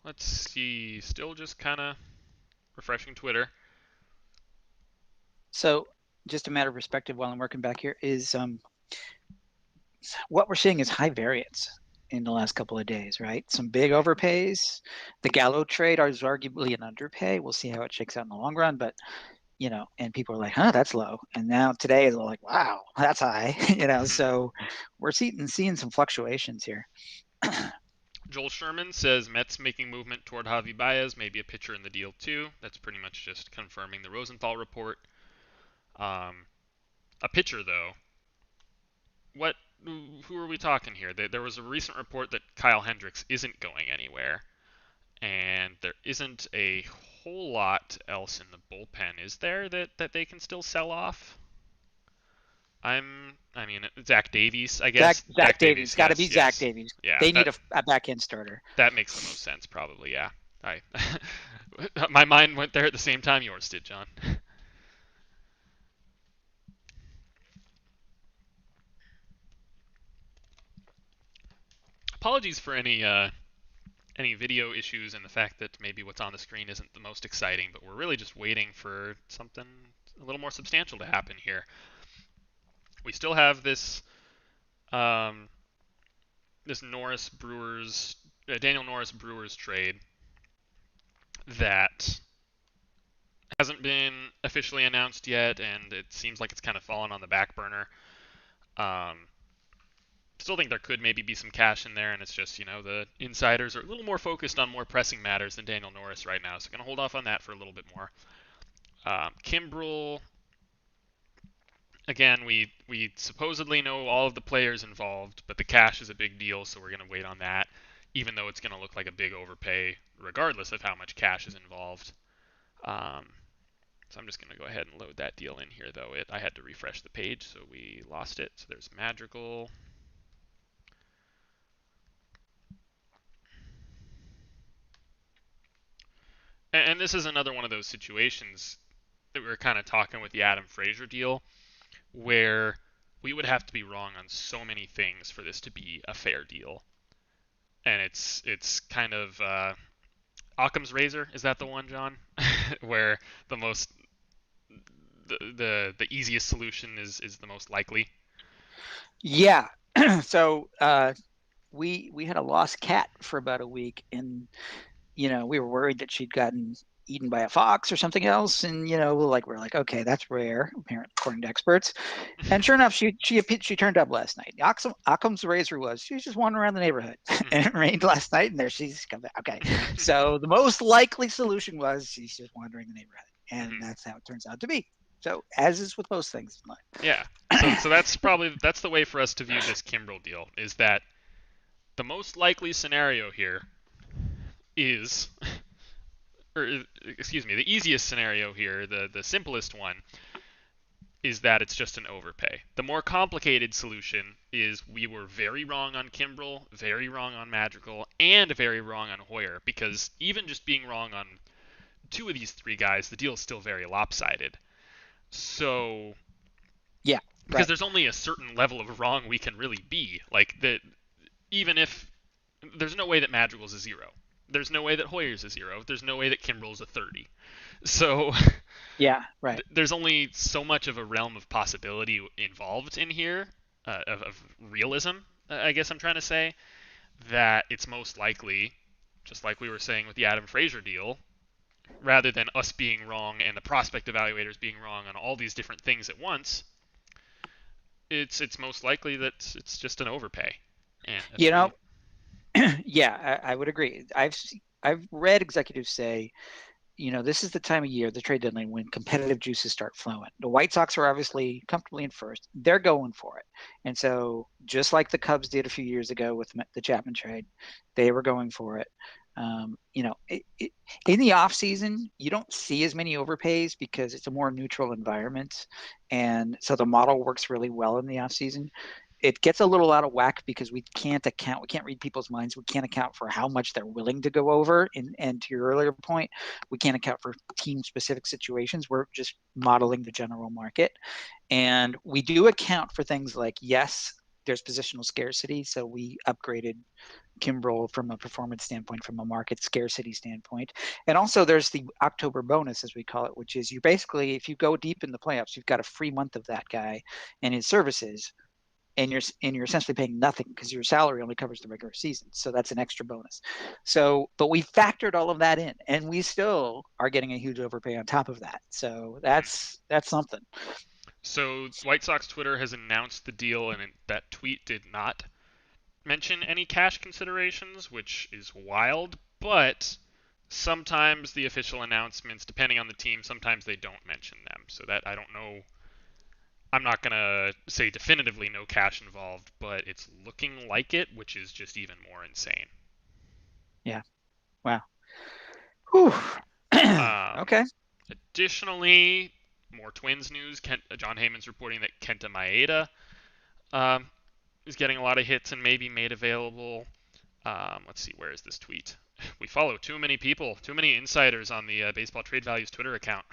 Let's see. Still just kind of refreshing Twitter. So, just a matter of perspective while I'm working back here is what we're seeing is high variance in the last couple of days, right? Some big overpays. The Gallo trade is arguably an underpay. We'll see how it shakes out in the long run, but and people are like, huh, that's low. And now today is like, wow, that's high. So we're seeing some fluctuations here. Joel Sherman says Mets making movement toward Javi Baez, maybe a pitcher in the deal too. That's pretty much just confirming the Rosenthal report. A pitcher though, what? Who are we talking here? There was a recent report that Kyle Hendricks isn't going anywhere, and there isn't a whole lot else in the bullpen, is there, that they can still sell off? I mean, Zach Davies, I Zach, guess. Zach Davies, got to be Yes, Zach yes, Davies. yeah. They That need a back end starter. that makes the most sense, probably. Yeah. I my mind went there at the same time yours did, John. Apologies for any video issues and the fact that maybe what's on the screen isn't the most exciting, but we're really just waiting for something a little more substantial to happen here. We still have um, this Norris Brewers Daniel Norris Brewers trade that hasn't been officially announced yet, and it seems like it's kind of fallen on the back burner. Um, Still think there could maybe be some cash in there, and it's just the insiders are a little more focused on more pressing matters than Daniel Norris right now, so gonna hold off on that for a little bit more. Kimbrel, again, we supposedly know all of the players involved, but the cash is a big deal, so we're gonna wait on that, even though it's gonna look like a big overpay, regardless of how much cash is involved. Um, so I'm just gonna go ahead and load that deal in here, though. I had to refresh the page, so we lost it. So there's Madrigal. And this is another one of those situations that we were kind of talking with the Adam Frazier deal, where we would have to be wrong on so many things for this to be a fair deal. And it's kind of Occam's razor. Is that the one, John? Where the most the easiest solution is the most likely. Yeah. So we had a lost cat for about a week, and we were worried that she'd gotten eaten by a fox or something else, and we're like, okay, that's rare, apparently, according to experts. And sure enough, she turned up last night. Occam's razor was she's just wandering around the neighborhood, and it rained last night, and there she's come back. Okay, so the most likely solution was she's just wandering the neighborhood, and that's how it turns out to be. So as is with most things in Yeah. life. So that's the way for us to view this Kimbrel deal, is that the most likely scenario here is, or excuse me, the easiest scenario here, the simplest one, is that it's just an overpay. The more complicated solution is we were very wrong on Kimbrel, very wrong on Madrigal, and very wrong on Hoyer, because even just being wrong on two of these three guys, the deal is still very lopsided. So, Yeah, because right. there's only a certain level of wrong we can really be. Like, even if there's no way that Madrigal's a zero. There's no way that Hoyer's a zero. There's no way that Kimbrel's a 30. So Yeah, right. there's only so much of a realm of possibility involved in here, of realism, I guess I'm trying to say, that it's most likely, just like we were saying with the Adam Frazier deal, rather than us being wrong and the prospect evaluators being wrong on all these different things at once, it's most likely that it's just an overpay, and that's You know, really. yeah, I would agree. I've read executives say, this is the time of year, the trade deadline, when competitive juices start flowing. The White Sox are obviously comfortably in first. They're going for it. And so, just like the Cubs did a few years ago with the Chapman trade, they were going for it. In the off season, you don't see as many overpays because it's a more neutral environment, and so the model works really well in the off season. It gets a little out of whack because we can't read people's minds. We can't account for how much they're willing to go over. And to your earlier point, we can't account for team specific situations. We're just modeling the general market. And we do account for things like, yes, there's positional scarcity. So we upgraded Kimbrel from a performance standpoint, from a market scarcity standpoint. And also there's the October bonus, as we call it, which is you basically, if you go deep in the playoffs, you've got a free month of that guy and his services, and you're essentially paying nothing because your salary only covers the regular season. So that's an extra bonus. So, but we factored all of that in, and we still are getting a huge overpay on top of that. So Mm-hmm. that's something. So White Sox Twitter has announced the deal, and that tweet did not mention any cash considerations, which is wild. But sometimes the official announcements, depending on the team, sometimes they don't mention them. So that I don't know. I'm not gonna say definitively no cash involved, but it's looking like it, which is just even more insane. Yeah. Wow. Whew. Um, Okay. Additionally, more Twins news. John Heyman's reporting that Kenta Maeda um, is getting a lot of hits and maybe made available. Let's see, where is this tweet? We follow too many people, too many insiders on the Baseball Trade Values Twitter account.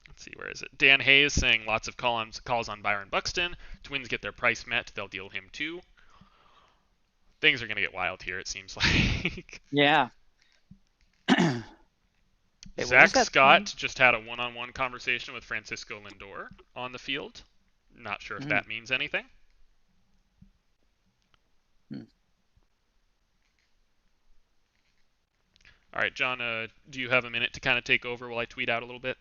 Let's see, where is it? Dan Hayes saying lots of calls on Byron Buxton. Twins get their price met, they'll deal him too. Things are going to get wild here, it seems like. Yeah. Hey, what was Zach that one? Scott just had a one-on-one conversation with Francisco Lindor on the field. Not sure if Mm, that means anything. mm. All right, John, do you have a minute to kind of take over while I tweet out a little bit?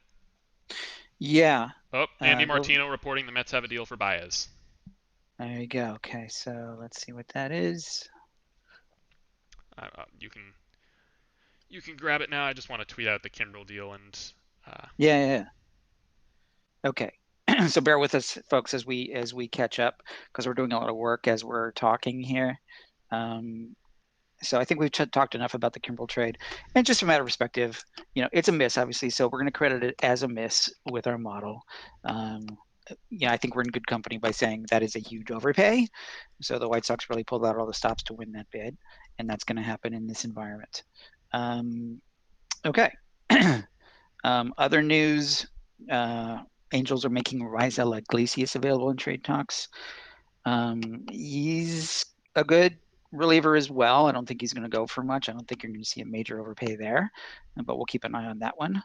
Yeah. Oh, Andy Go. Martino reporting the Mets have a deal for Baez. There you go. Okay, so let's see what that is. You can grab it now. I just want to tweet out the Kimbrel deal and. Yeah, yeah, yeah. Okay. So bear with us, folks, as we catch up, because we're doing a lot of work as we're talking here. Um, so I think we've talked enough about the Kimbrel trade, and just from a matter of perspective, it's a miss, obviously. So we're going to credit it as a miss with our model. Um, I think we're in good company by saying that is a huge overpay. So the White Sox really pulled out all the stops to win that bid, and that's going to happen in this environment. Okay. Other news: uh, Angels are making Raisel Iglesias available in trade talks. He's a good reliever as well. I don't think he's going to go for much. I don't think you're going to see a major overpay there, but we'll keep an eye on that one.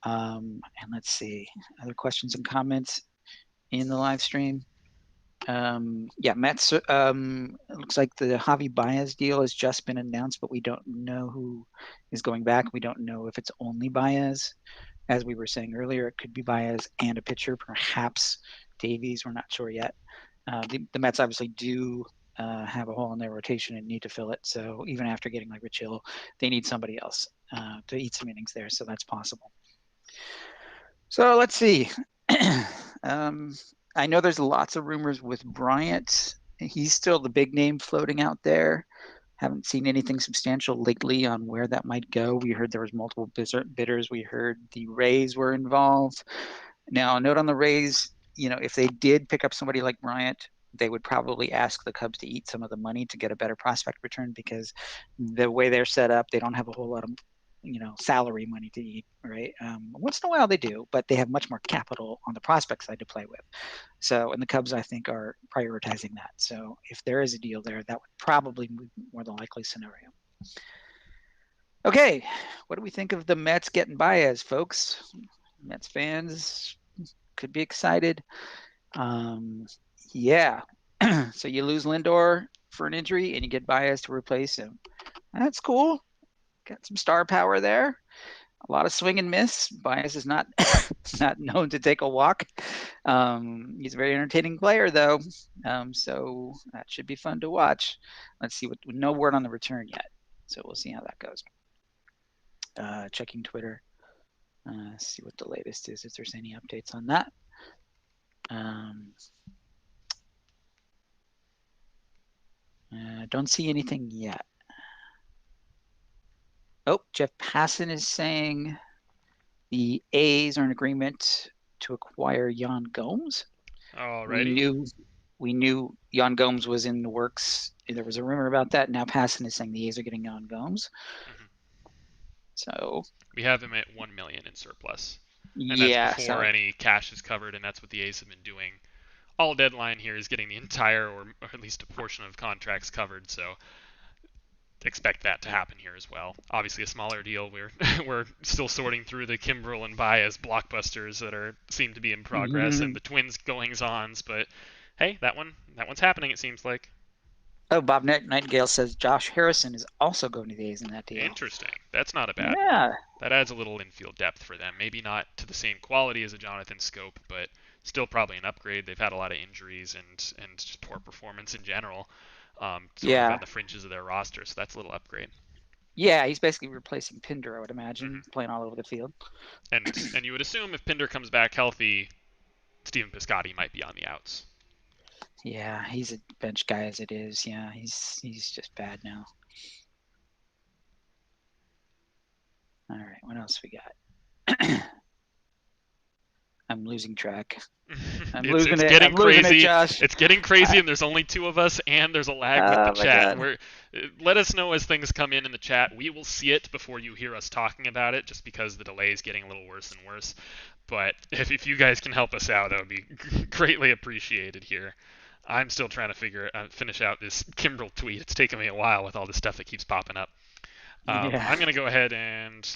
And let's see other questions and comments in the live stream. Yeah, Mets. It looks like the Javi Baez deal has just been announced, but we don't know who is going back. We don't know if it's only Baez. As we were saying earlier, it could be Baez and a pitcher, perhaps Davies. We're not sure yet. The Mets obviously do have a hole in their rotation and need to fill it. So even after getting like Rich Hill, they need somebody else to eat some innings there. So that's possible. So let's see. um, I know there's lots of rumors with Bryant. He's still the big name floating out there. Haven't seen anything substantial lately on where that might go. We heard there was multiple bidders. We heard the Rays were involved. Now, a note on the Rays, if they did pick up somebody like Bryant, they would probably ask the Cubs to eat some of the money to get a better prospect return because the way they're set up, they don't have a whole lot of salary money to eat, right? Once in a while they do, but they have much more capital on the prospect side to play with. So, and the Cubs, I think, are prioritizing that. So, if there is a deal there, that would probably be more the likely scenario. Okay, what do we think of the Mets getting Baez, folks? Mets fans could be excited. Um, yeah. So you lose Lindor for an injury and you get Baez to replace him. That's cool. Got some star power there. A lot of swing and miss. Baez is not not known to take a walk. He's a very entertaining player, though, so that should be fun to watch. Let's see. No word on the return yet, so we'll see how that goes. Checking Twitter, see what the latest is. If there's any updates on that. Don't see anything yet. Oh, Jeff Passan is saying the A's are in agreement to acquire Jan Gomes. We Alrighty. knew we knew Jan Gomes was in the works. There was a rumor about that. Now Passan is saying the A's are getting Jan Gomes. Hmm. So We have him at 1 million in surplus, and that's yeah, before so any cash is covered, and that's what the A's have been doing. All deadline here is getting the entire, or at least a portion of contracts covered. So expect that to happen here as well. Obviously, a smaller deal. We're we're still sorting through the Kimbrel and Baez blockbusters that are seem to be in progress, and mm-hmm. the Twins goings-ons. But hey, that one's happening. It seems like. Oh, Bob Nightingale says Josh Harrison is also going to the A's in that deal. Interesting. That's not a bad one. Yeah, That adds a little infield depth for them. Maybe not to the same quality as a Jonathan Scope, but still probably an upgrade. They've had a lot of injuries and just poor performance in general, sort of on yeah, the fringes of their roster. So that's a little upgrade. yeah. He's basically replacing Pinder, I would Hmm. imagine, playing all over the field. And you would assume if Pinder comes back healthy, Steven Piscotty might be on the outs. Yeah, he's a bench guy as it is. Yeah, he's just bad now. All right, what else we got? I'm losing track. I'm It's losing it. I'm getting losing it, crazy. Josh. It's getting crazy, and there's only two of us, and there's a lag with the Oh my chat. god. We're let us know as things come in the chat. We will see it before you hear us talking about it, just because the delay is getting a little worse and worse. But if you guys can help us out, that would be greatly appreciated here. I'm still trying to finish out this Kimbrel tweet. It's taken me a while with all the stuff that keeps popping up. Yeah. I'm gonna go ahead and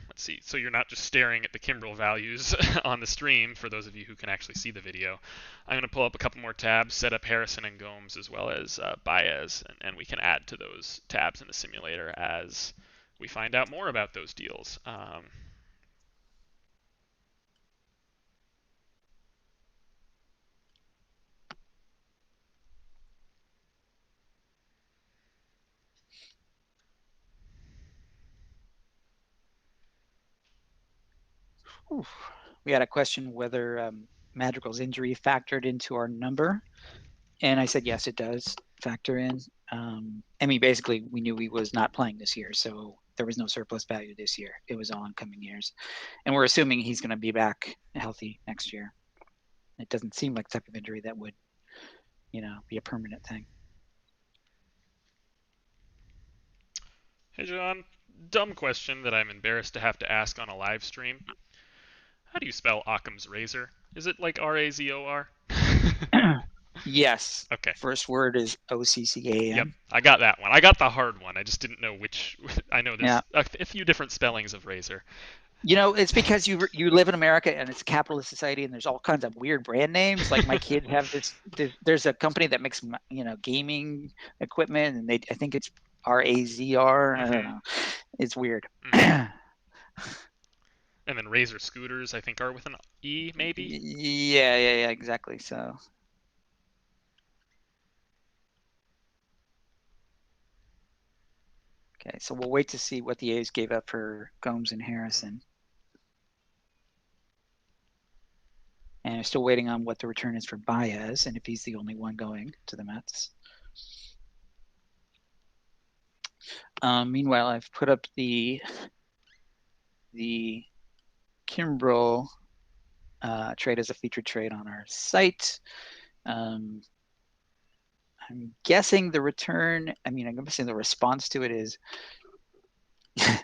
let's see. So you're not just staring at the Kimbrel values on the stream, for those of you who can actually see the video. I'm going to pull up a couple more tabs, set up Harrison and Gomes as well as Baez, and we can add to those tabs in the simulator as we find out more about those deals. Oof. We had a question whether Madrigal's injury factored into our number, and I said yes, it does factor in. I mean, basically, we knew he was not playing this year, so there was no surplus value this year. It was all in coming years, and we're assuming he's going to be back healthy next year. It doesn't seem like the type of injury that would, be a permanent thing. Hey, John. Dumb question that I'm embarrassed to have to ask on a live stream. How do you spell Occam's razor? Is it like Razor? Yes. Okay. First word is Yep, OCCAM. I got that one. I got the hard one. I just didn't know which. I know Yeah. there's a few different spellings of razor. It's because you live in America and it's a capitalist society, and there's all kinds of weird brand names. Like my kids have this. There's a company that makes gaming equipment, and I think it's RAZR. I don't Mm-hmm. know. It's weird. Mm-hmm. And then Razor scooters, I think, are with an E, maybe. Yeah, exactly. So okay, so we'll wait to see what the A's gave up for Gomes and Mm-hmm. Harrison, and I'm still waiting on what the return is for Baez, and if he's the only one going to the Mets. Meanwhile, I've put up the Kimbrel trade as a featured trade on our site. Um, I'm guessing the return. I'm guessing the response to it is,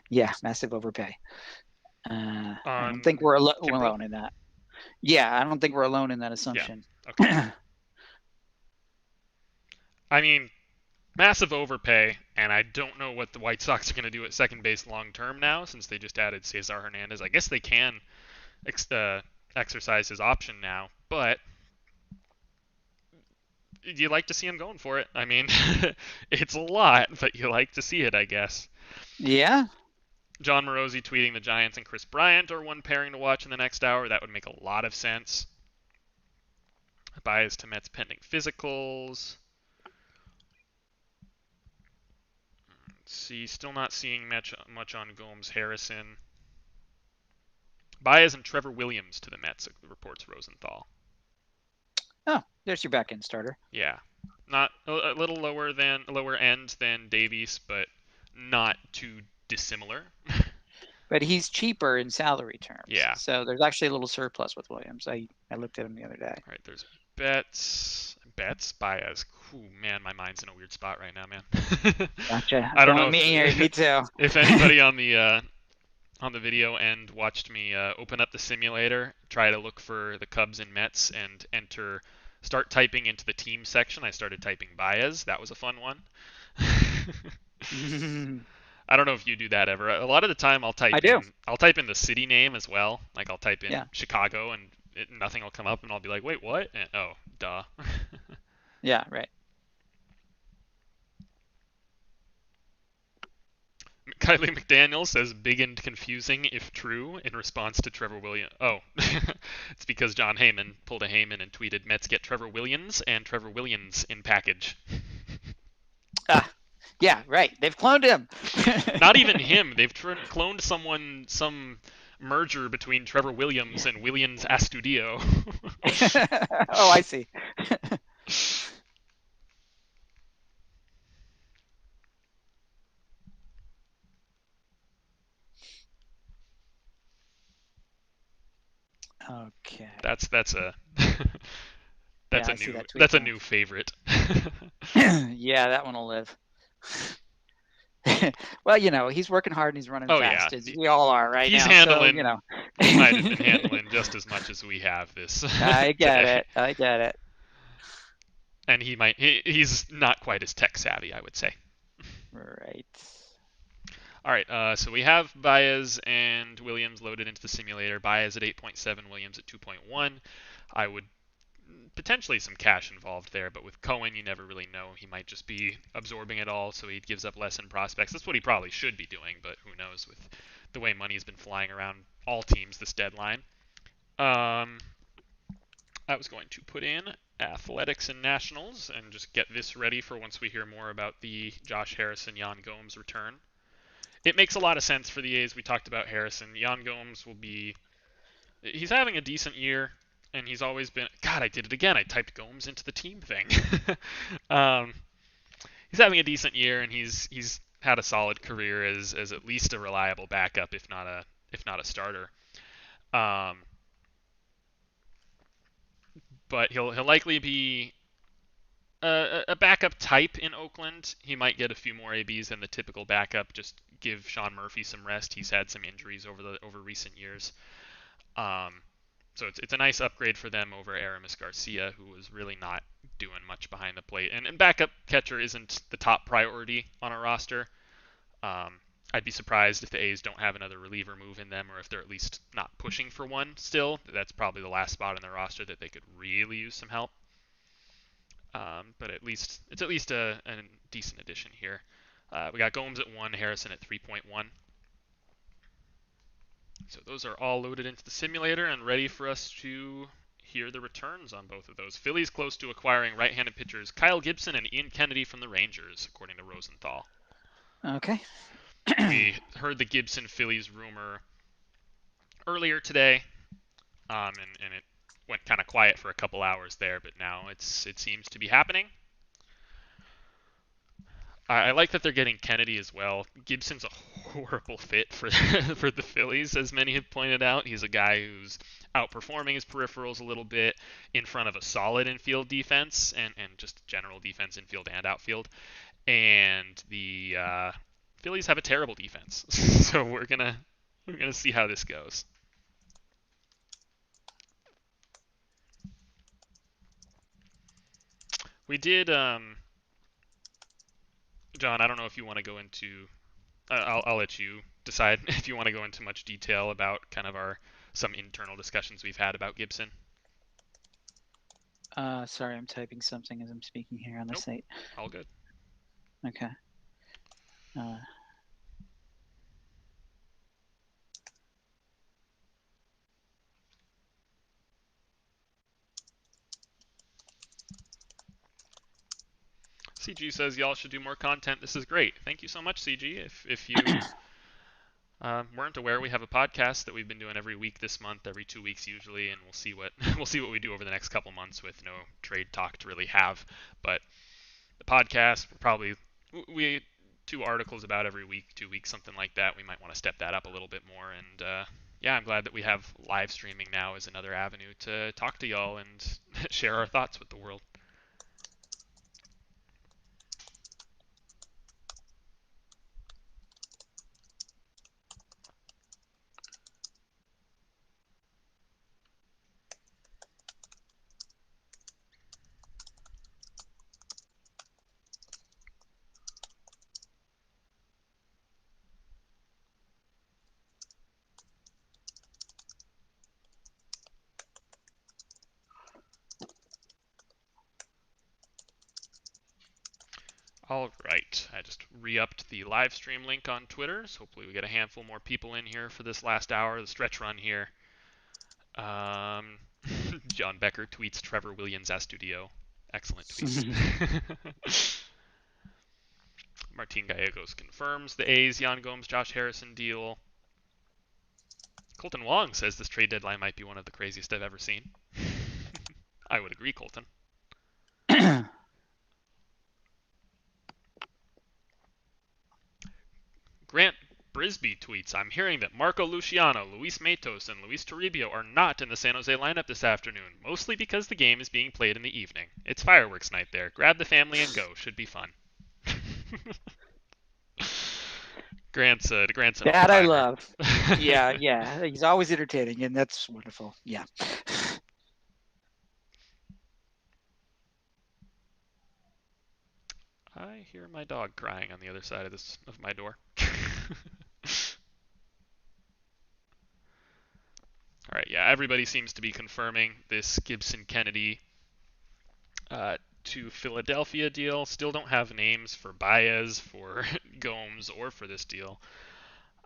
yeah, massive overpay. I don't think On we're Kimbrel? alone in that. Yeah, I don't think we're alone in that Yeah. assumption. Okay. I mean, massive overpay, and I don't know what the White Sox are going to do at second base long term now since they just added Cesar Hernandez. I guess they can ex- uh, exercise his option now, but you like to see him going for it. I mean, it's a lot, but you like to see it, I guess. Yeah, John Morosi tweeting the Giants and Chris Bryant are one pairing to watch in the next hour. That would make a lot of sense. Bias to Mets pending physicals. Let's see, still not seeing much on Gomes Harrison. Baez and Trevor Williams to the Mets, reports Rosenthal. oh, there's your back end starter. Yeah, not a little lower end than Davies, but not too dissimilar. But he's cheaper in salary terms, Yeah. so there's actually a little surplus with Williams. I looked at him the other day. All right. There's Betts, Baez. Ooh, man, my mind's in a weird spot right now, man. Gotcha. I don't know Don't me too. if anybody on the video end watched me open up the simulator, try to look for the Cubs and Mets, and start typing into the team section. I started typing Baez. That was a fun one. I don't know if you do that ever. A lot of the time, I do. I'll type in the city name as well. Like I'll type in Yeah, Chicago, and nothing will come up, and I'll be like, wait, what? And, oh, duh. yeah, right. Kylie McDaniel says big and confusing if true in response to Trevor Williams. Oh, it's because John Heyman pulled a Heyman and tweeted Mets get Trevor Williams and Trevor Williams in package. Ah, yeah, right. They've cloned him. Not even him. They've cloned some merger between Trevor Williams and Williams Astudillo. Oh, I see. Okay. That's a Yeah, I see that tweet that's a now. new favorite. Yeah, that one will live. Well, he's working hard and he's running Oh yeah, fast, as we all are right he's now. So, handling. He might have been handling just as much as we have this I get today, it. I get it. and he's not quite as tech savvy, I would say. Right. All right, so we have Baez and Williams loaded into the simulator. Baez at 8.7, Williams at 2.1. I would potentially some cash involved there, but with Cohen, you never really know. He might just be absorbing it all, so he gives up less in prospects. That's what he probably should be doing, but who knows with the way money's been flying around all teams this deadline. I was going to put in Athletics and Nationals and just get this ready for once we hear more about the Josh Harrison, Yan Gomes return. It makes a lot of sense for the A's. We talked about Harrison. Yan Gomes will be. He's having a decent year, and he's always been. God, I did it again. I typed Gomes into the team thing. um, he's having a decent year, and he's had a solid career as at least a reliable backup, if not a starter. Um, but he'll likely be a backup type in Oakland. He might get a few more ABs than the typical backup. Just give Sean Murphy some rest. He's had some injuries over recent years. Um, so it's a nice upgrade for them over Aramis Garcia, who was really not doing much behind the plate. And backup catcher isn't the top priority on a roster. Um, I'd be surprised if the A's don't have another reliever move in them, or if they're at least not pushing for one still. That's probably the last spot on their roster that they could really use some help. But it's at least a decent addition here. We got Gomes at 1, Harrison at 3.1. So those are all loaded into the simulator and ready for us to hear the returns on both of those. Phillies close to acquiring right-handed pitchers Kyle Gibson and Ian Kennedy from the Rangers, according to Rosenthal. Okay. We heard the Gibson Phillies rumor earlier today, and it went kind of quiet for a couple hours there, but now it seems to be happening. I like that they're getting Kennedy as well. Gibson's a horrible fit for for the Phillies, as many have pointed out. He's a guy who's outperforming his peripherals a little bit in front of a solid infield defense and just general defense infield and outfield. And the Phillies have a terrible defense, so we're gonna see how this goes. We did, John. I don't know if you want to go into. I'll let you decide if you want to go into much detail about kind of some internal discussions we've had about Gibson. Sorry, I'm typing something as I'm speaking here on the Nope. site. All good. Okay. CG says y'all should do more content. This is great. Thank you so much, CG. If you weren't aware, we have a podcast that we've been doing every week this month, every 2 weeks usually, and we'll see what we do over the next couple months with no trade talk to really have. But the podcast, we 2 articles about every week, 2 weeks, something like that. We might want to step that up a little bit more. And yeah, I'm glad that we have live streaming now as another avenue to talk to y'all and share our thoughts with the world. All right, I just re-upped the live stream link on Twitter, so hopefully we get a handful more people in here for this last hour, the stretch run here. John Becker tweets Trevor Williams Astudio. Excellent tweet. Martin Gallegos confirms the A's Yan Gomes Josh Harrison deal. Colton Wong says this trade deadline might be one of the craziest I've ever seen. I would agree, Colton. Grant Brisby tweets, I'm hearing that Marco Luciano, Luis Matos, and Luis Toribio are not in the San Jose lineup this afternoon, mostly because the game is being played in the evening. It's fireworks night there. Grab the family and go. Should be fun. Grant's an that all-timer. I love. Yeah. He's always entertaining, and that's wonderful. Yeah. I hear my dog crying on the other side of my door. All right, yeah, everybody seems to be confirming this Gibson Kennedy to Philadelphia deal. Still don't have names for Baez, for Gomes, or for this deal.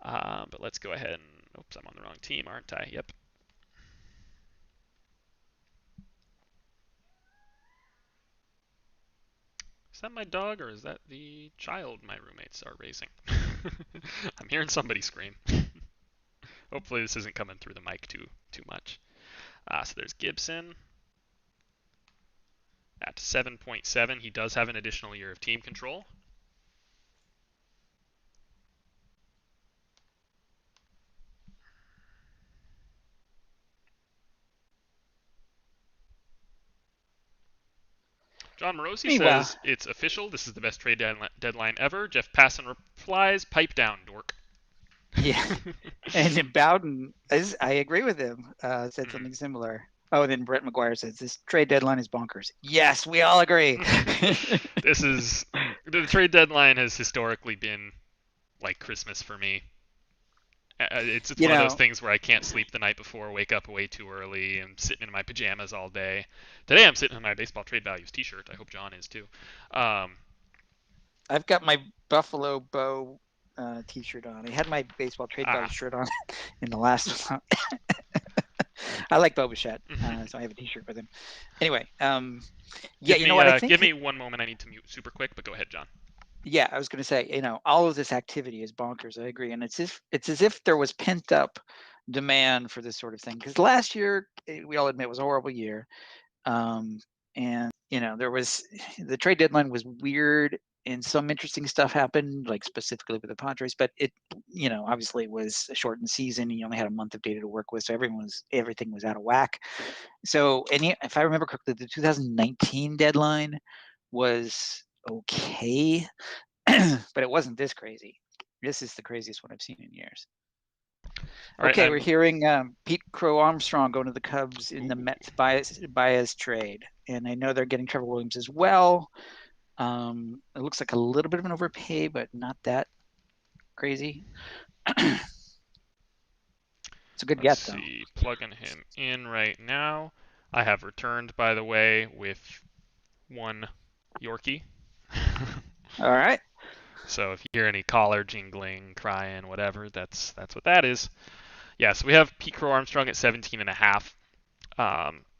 But let's go ahead and. Oops, I'm on the wrong team, aren't I? Yep. Is that my dog, or is that the child my roommates are raising? I'm hearing somebody scream. Hopefully this isn't coming through the mic too much. So there's Gibson at 7.7. He does have an additional year of team control. John Morosi says it's official. This is the best trade deadline ever. Jeff Passan replies, "Pipe down, dork." Yeah, and Bowden, I agree with him. Said something similar. Oh, and then Brett McGuire says this trade deadline is bonkers. Yes, we all agree. The trade deadline has historically been like Christmas for me. It's You one of those know, things where I can't sleep the night before, wake up way too early, and sitting in my pajamas all day. Today I'm sitting in my baseball trade values T-shirt. I hope John is too. Um, I've got my Buffalo Bow T-shirt on. I had my baseball trade value ah, shirt on in the last one. I like Bo Bichette, mhm. so I have a T-shirt with him. Anyway, yeah, Give you know me what I give think? me one moment. I need to mute super quick, but go ahead, John. Yeah, I was going to say, all of this activity is bonkers. I agree, and it's as if there was pent up demand for this sort of thing. Because last year, we all admit, was a horrible year, and there was the trade deadline was weird, and some interesting stuff happened, like specifically with the Padres. But it, obviously was a shortened season. You only had a month of data to work with, so everything was out of whack. So, and if I remember correctly, the 2019 deadline was okay, but it wasn't this crazy. This is the craziest one I've seen in years. All right, Okay, we're I'm. hearing Pete Crow Armstrong going to the Cubs in the Ooh, Mets Baez trade, and I know they're getting Trevor Williams as well. It looks like a little bit of an overpay, but not that crazy. It's a good let's get though. see, plugging him in right now. I have returned, by the way, with one Yorkie. All right. So if you hear any collar jingling, crying, whatever, that's what that is. Yeah, so we have Pete Crow Armstrong at 17 and a half.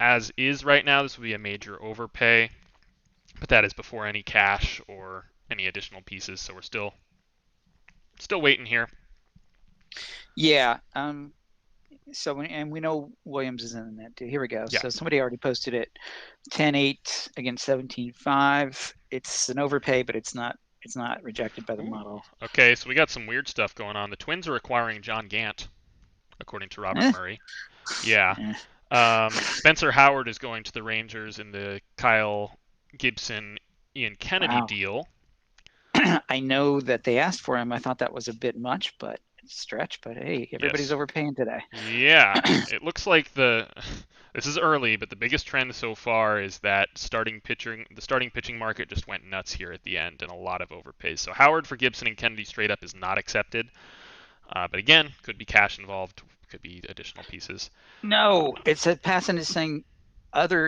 As is right now, this would be a major overpay, but that is before any cash or any additional pieces. So we're still waiting here. Yeah. And we know Williams is in that too. Here we go. Yeah. So somebody already posted it. 10-8 against 17-5. It's an overpay, but it's not rejected by the Ooh. model. Okay, so we got some weird stuff going on. The Twins are acquiring John Gant, according to Robert Eh, Murray. Yeah. eh. Spencer Howard is going to the Rangers in the Kyle Gibson, Ian Kennedy Wow. deal. I know that they asked for him. I thought that was a bit much, but stretch. But hey, everybody's Yes. overpaying today. Yeah. It looks like this is early, but the biggest trend so far is that the starting pitching market just went nuts here at the end, and a lot of overpays. So Howard for Gibson and Kennedy straight up is not accepted. But again, could be cash involved, could be additional pieces. No, it said Passan is saying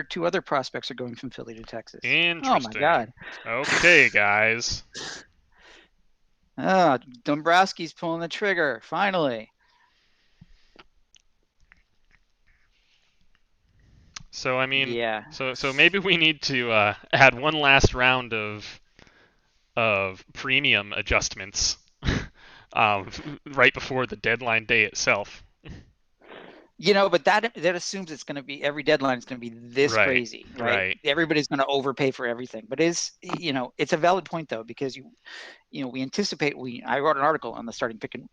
two other prospects are going from Philly to Texas. Oh my Interesting. God. Okay, guys. Oh, Dombrowski's pulling the trigger finally. So I mean, Yeah. so maybe we need to add one last round of premium adjustments um, right before the deadline day itself. But that assumes it's going to be every deadline is going to be this Right, crazy, right? right. Everybody's going to overpay for everything. But it's a valid point though, because we anticipate I wrote an article on the starting pitching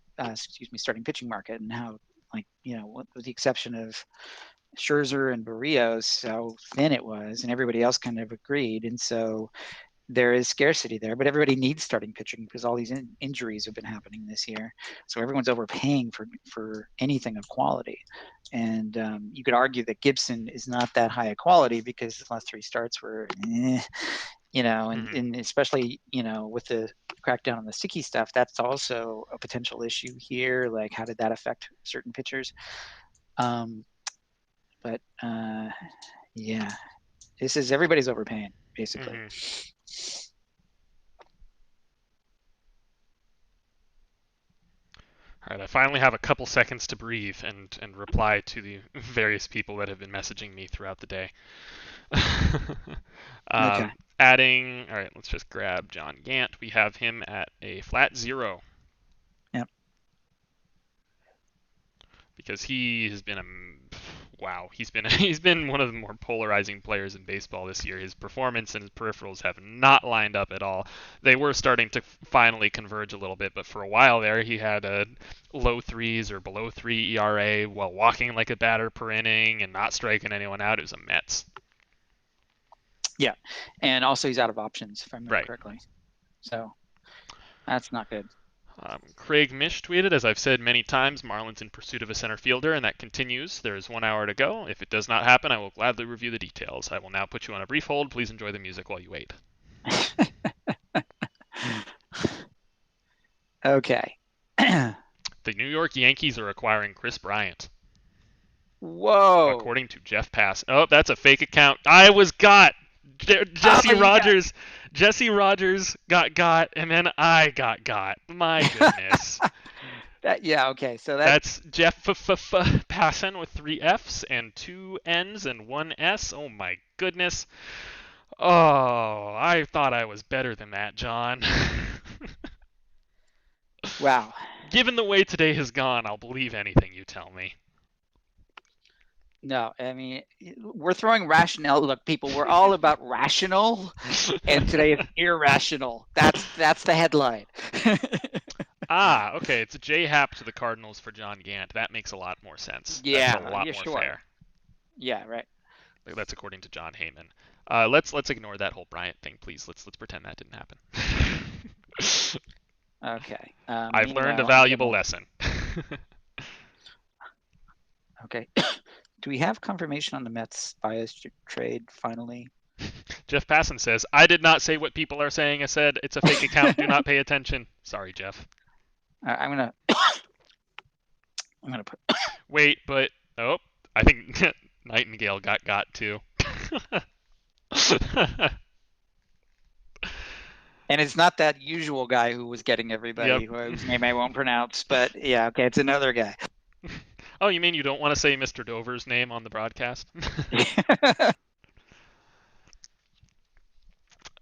market, and how, like, with the exception of Scherzer and Barrios, how thin it was, and everybody else kind of agreed. And so there is scarcity there, but everybody needs starting pitching because all these injuries have been happening this year. So everyone's overpaying for anything of quality. And you could argue that Gibson is not that high a quality because his last three starts were, and, Mm-hmm. and especially, with the crackdown on the sticky stuff, that's also a potential issue here. Like, how did that affect certain pitchers? But yeah, everybody's overpaying basically. Mm-hmm. All right, I finally have a couple seconds to breathe and reply to the various people that have been messaging me throughout the day. Okay. Adding, all right, let's just grab John Gant. We have him at a flat 0 Yep. because he has been wow, he's been one of the more polarizing players in baseball this year. His performance and his peripherals have not lined up at all. They were starting to finally converge a little bit, but for a while there, he had a low threes or below 3 ERA while walking like a batter per inning and not striking anyone out. It was a Mets. Yeah, and also he's out of options, if I remember Right. correctly. So that's not good. Craig Mish tweeted, as I've said many times, Marlins in pursuit of a center fielder, and that continues. There is 1 hour to go. If it does not happen, I will gladly review the details. I will now put you on a brief hold. Please enjoy the music while you wait. Okay. The New York Yankees are acquiring Chris Bryant, Whoa. according to Jeff Pass. Oh, that's a fake account. I was got. Oh, Jesse you got Rogers. Jesse Rogers got, and then I got. My goodness. that. Yeah. Okay. So that. That's Jeff Passan with 3 F's and 2 N's and 1 S. Oh my goodness. Oh, I thought I was better than that, John. Wow. Given the way today has gone, I'll believe anything you tell me. No, I mean, we're throwing rationale. Look, people, we're all about rational, and today is irrational. That's the headline. Okay, it's a J Hap to the Cardinals for John Gant. That makes a lot more sense. That's a Yeah, lot yeah, more sure. fair. Yeah, right. That's according to John Heyman. Let's ignore that whole Bryant thing, please. Let's pretend that didn't happen. Okay. I've learned a Meanwhile, I'm valuable gonna. lesson. Okay. Do we have confirmation on the Mets bias trade finally? Jeff Passan says, I did not say what people are saying. I said it's a fake account. Do not pay attention. Sorry, Jeff. I'm gonna. I'm gonna put. Wait, but oh, I think Nightingale got too. And it's not that usual guy who was getting Yep. everybody, whose name I won't pronounce. But yeah, okay, it's another guy. Oh, you mean you don't want to say Mr. Dover's name on the broadcast?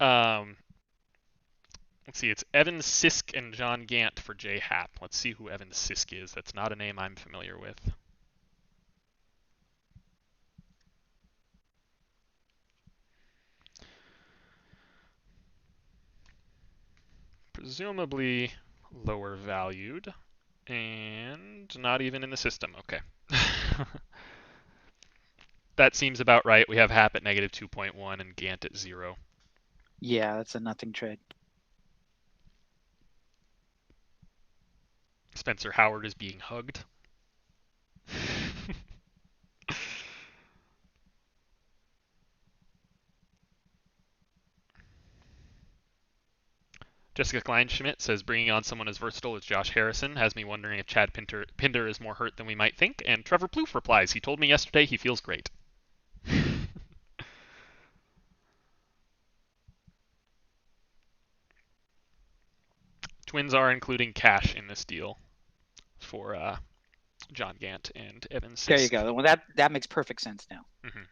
um, let's see. It's Evan Sisk and John Gant for J Hap. Let's see who Evan Sisk is. That's not a name I'm familiar with. Presumably lower valued and not even in the system. Okay. That seems about right. We have Hap at negative 2.1 and Gant at 0. Yeah, that's a nothing trade. Spencer Howard is being hugged. Jessica Kleinschmidt says bringing on someone as versatile as Josh Harrison has me wondering if Chad Pinder is more hurt than we might think. And Trevor Plouffe replies, he told me yesterday he feels great. Twins are including cash in this deal for John Gant and Evan There you Sisk. go. Well, that makes perfect sense now. Mm-hmm.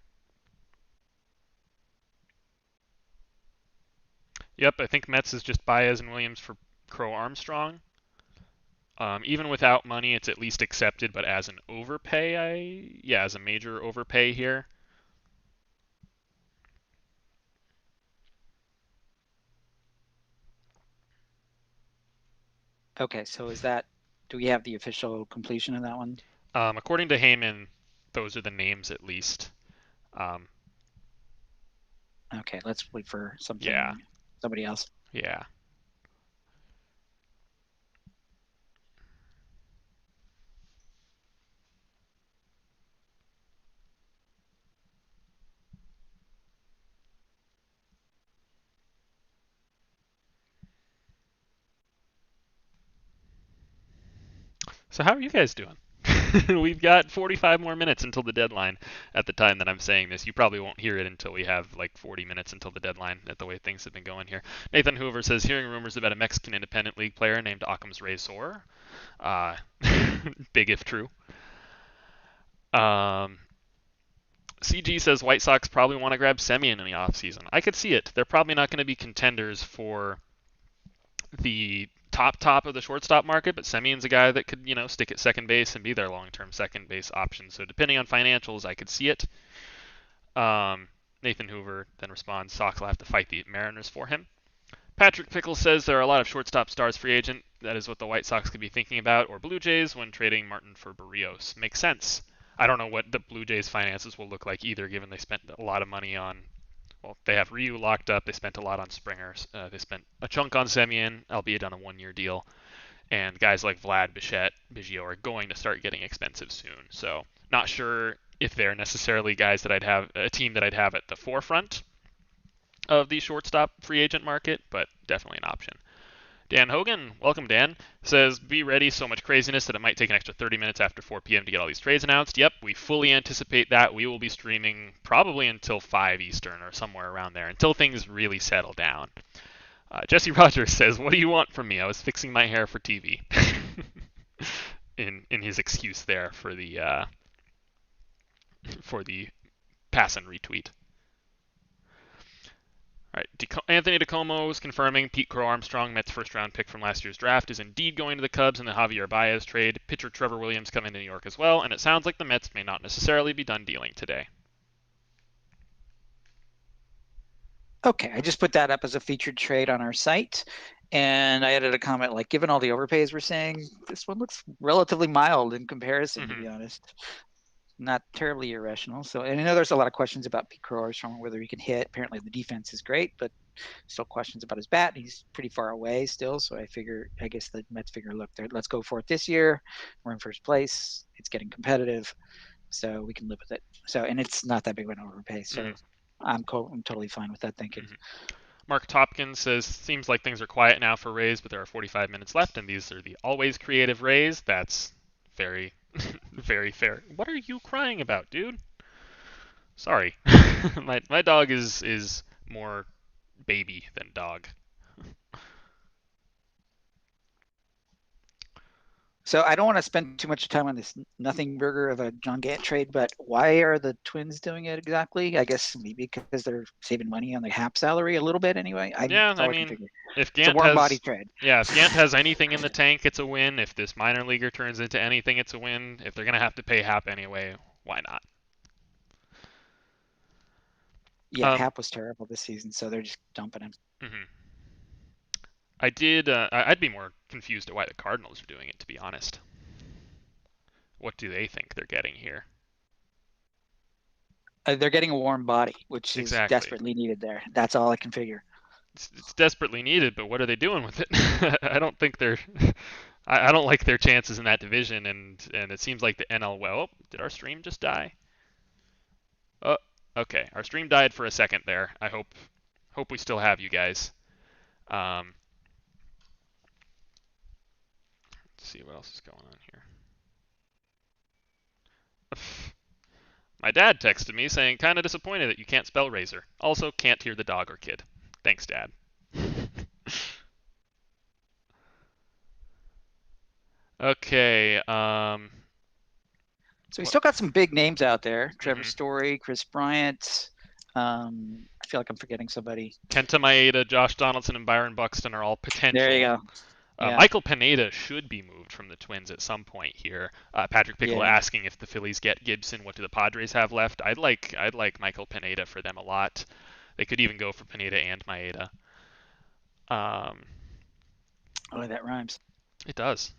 Yep, I think Mets is just Baez and Williams for Crow Armstrong. Even without money, it's at least accepted, but as an overpay, as a major overpay here. Okay, so is that? Do we have the official completion of that one? According to Heyman, those are the names at least. Um, Okay, let's wait for yeah, somebody else. yeah. So how are you guys doing? We've got 45 more minutes until the deadline at the time that I'm saying this. You probably won't hear it until we have like 40 minutes until the deadline at the way things have been going here. Nathan Hoover says, hearing rumors about a Mexican independent league player named Occam's Razor. Uh, big if true. Um, CG says White Sox probably want to grab Semien in the offseason. I could see it. They're probably not going to be contenders for the top of the shortstop market, but Semien's a guy that could, stick at second base and be their long-term second base option. So depending on financials, I could see it. Nathan Hoover then responds, Sox will have to fight the Mariners for him. Patrick Pickles says there are a lot of shortstop stars free agent. That is what the White Sox could be thinking about, or Blue Jays when trading Martin for Barrios. Makes sense. I don't know what the Blue Jays' finances will look like either, given they spent a lot of money on. Well, they have Ryu locked up. They spent a lot on Springer. They spent a chunk on Semien, albeit on a one-year deal. And guys like Vlad, Bichette, Biggio are going to start getting expensive soon. So not sure if they're necessarily guys that I'd have a team that I'd have at the forefront of the shortstop free agent market, but definitely an option. Dan Hogan, welcome Dan, says, be ready, so much craziness that it might take an extra 30 minutes after 4 p.m. to get all these trades announced. Yep, we fully anticipate that. We will be streaming probably until 5 Eastern or somewhere around there, until things really settle down. Jesse Rogers says, what do you want from me? I was fixing my hair for TV. in his excuse there for the pass and retweet. All right, Anthony DeComo is confirming Pete Crow Armstrong, Mets first round pick from last year's draft, is indeed going to the Cubs in the Javier Baez trade. Pitcher Trevor Williams coming to New York as well, and it sounds like the Mets may not necessarily be done dealing today. Okay, I just put that up as a featured trade on our site. And I added a comment like, given all the overpays we're seeing, this one looks relatively mild in comparison, to be honest. Not terribly irrational. So, and I know there's a lot of questions about Pete Crow Armstrong, whether he can hit. Apparently, the defense is great, but still questions about his bat. He's pretty far away still. So I guess the Mets figure, look, let's go for it this year. We're in first place. It's getting competitive, so we can live with it. So, and it's not that big of an overpay. So, I'm totally fine with that thinking. Mark Topkins says, seems like things are quiet now for Rays, but there are 45 minutes left, and these are the always creative Rays. That's very, very fair. What are you crying about, dude? Sorry. my dog is more baby than dog. So I don't want to spend too much time on this nothing burger of a John Gant trade, but why are the Twins doing it exactly? I guess maybe because they're saving money on the Hap salary a little bit anyway. Yeah, I I can mean, figure. if It's a Gant warm has body trade. if Gant has anything in the tank, it's a win. If this minor leaguer turns into anything, it's a win. If they're gonna have to pay Hap anyway, why not? Yeah, Hap was terrible this season, so they're just dumping him. Mm-hmm. I'd be more confused at why the Cardinals are doing it, to be honest. What do they think they're getting here? They're getting a warm body, which is Exactly. desperately needed there. That's all I can figure. It's desperately needed, but what are they doing with it? I don't think they're. I don't like their chances in that division, and it seems like the NL. Well, did our stream just die? Oh, okay. Our stream died for a second there. I hope we still have you guys. Let's see what else is going on here. My dad texted me saying, kind of disappointed that you can't spell razor. Also, can't hear the dog or kid. Thanks, Dad. Okay. So we still got some big names out there: Trevor Story, Chris Bryant. I feel like I'm forgetting somebody. Kenta Maeda, Josh Donaldson, and Byron Buxton are all potential. There you go. Yeah. Michael Pineda should be moved from the Twins at some point here. Patrick Pickle asking if the Phillies get Gibson, what do the Padres have left? I'd like Michael Pineda for them a lot. They could even go for Pineda and Maeda. Oh, that rhymes. It does.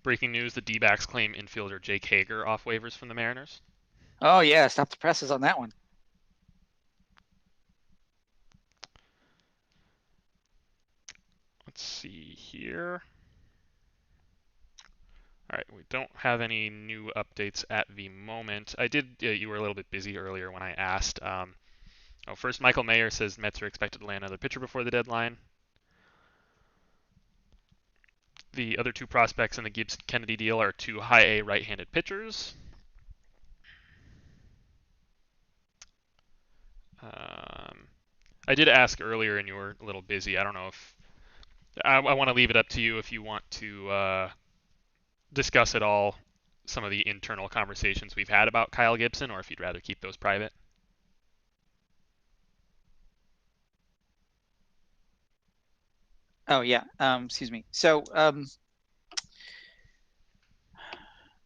Breaking news: the D-backs claim infielder Jake Hager off waivers from the Mariners. Oh yeah, stop the presses on that one. Let's see here. All right, we don't have any new updates at the moment. I did. You were a little bit busy earlier when I asked. First, Michael Mayer says Mets are expected to land another pitcher before the deadline. The other two prospects in the Gibbs Kennedy deal are two high A right-handed pitchers. I did ask earlier, and you were a little busy. I don't know if I want to leave it up to you if you want to discuss at all some of the internal conversations we've had about Kyle Gibson, or if you'd rather keep those private. Oh yeah. Excuse me. So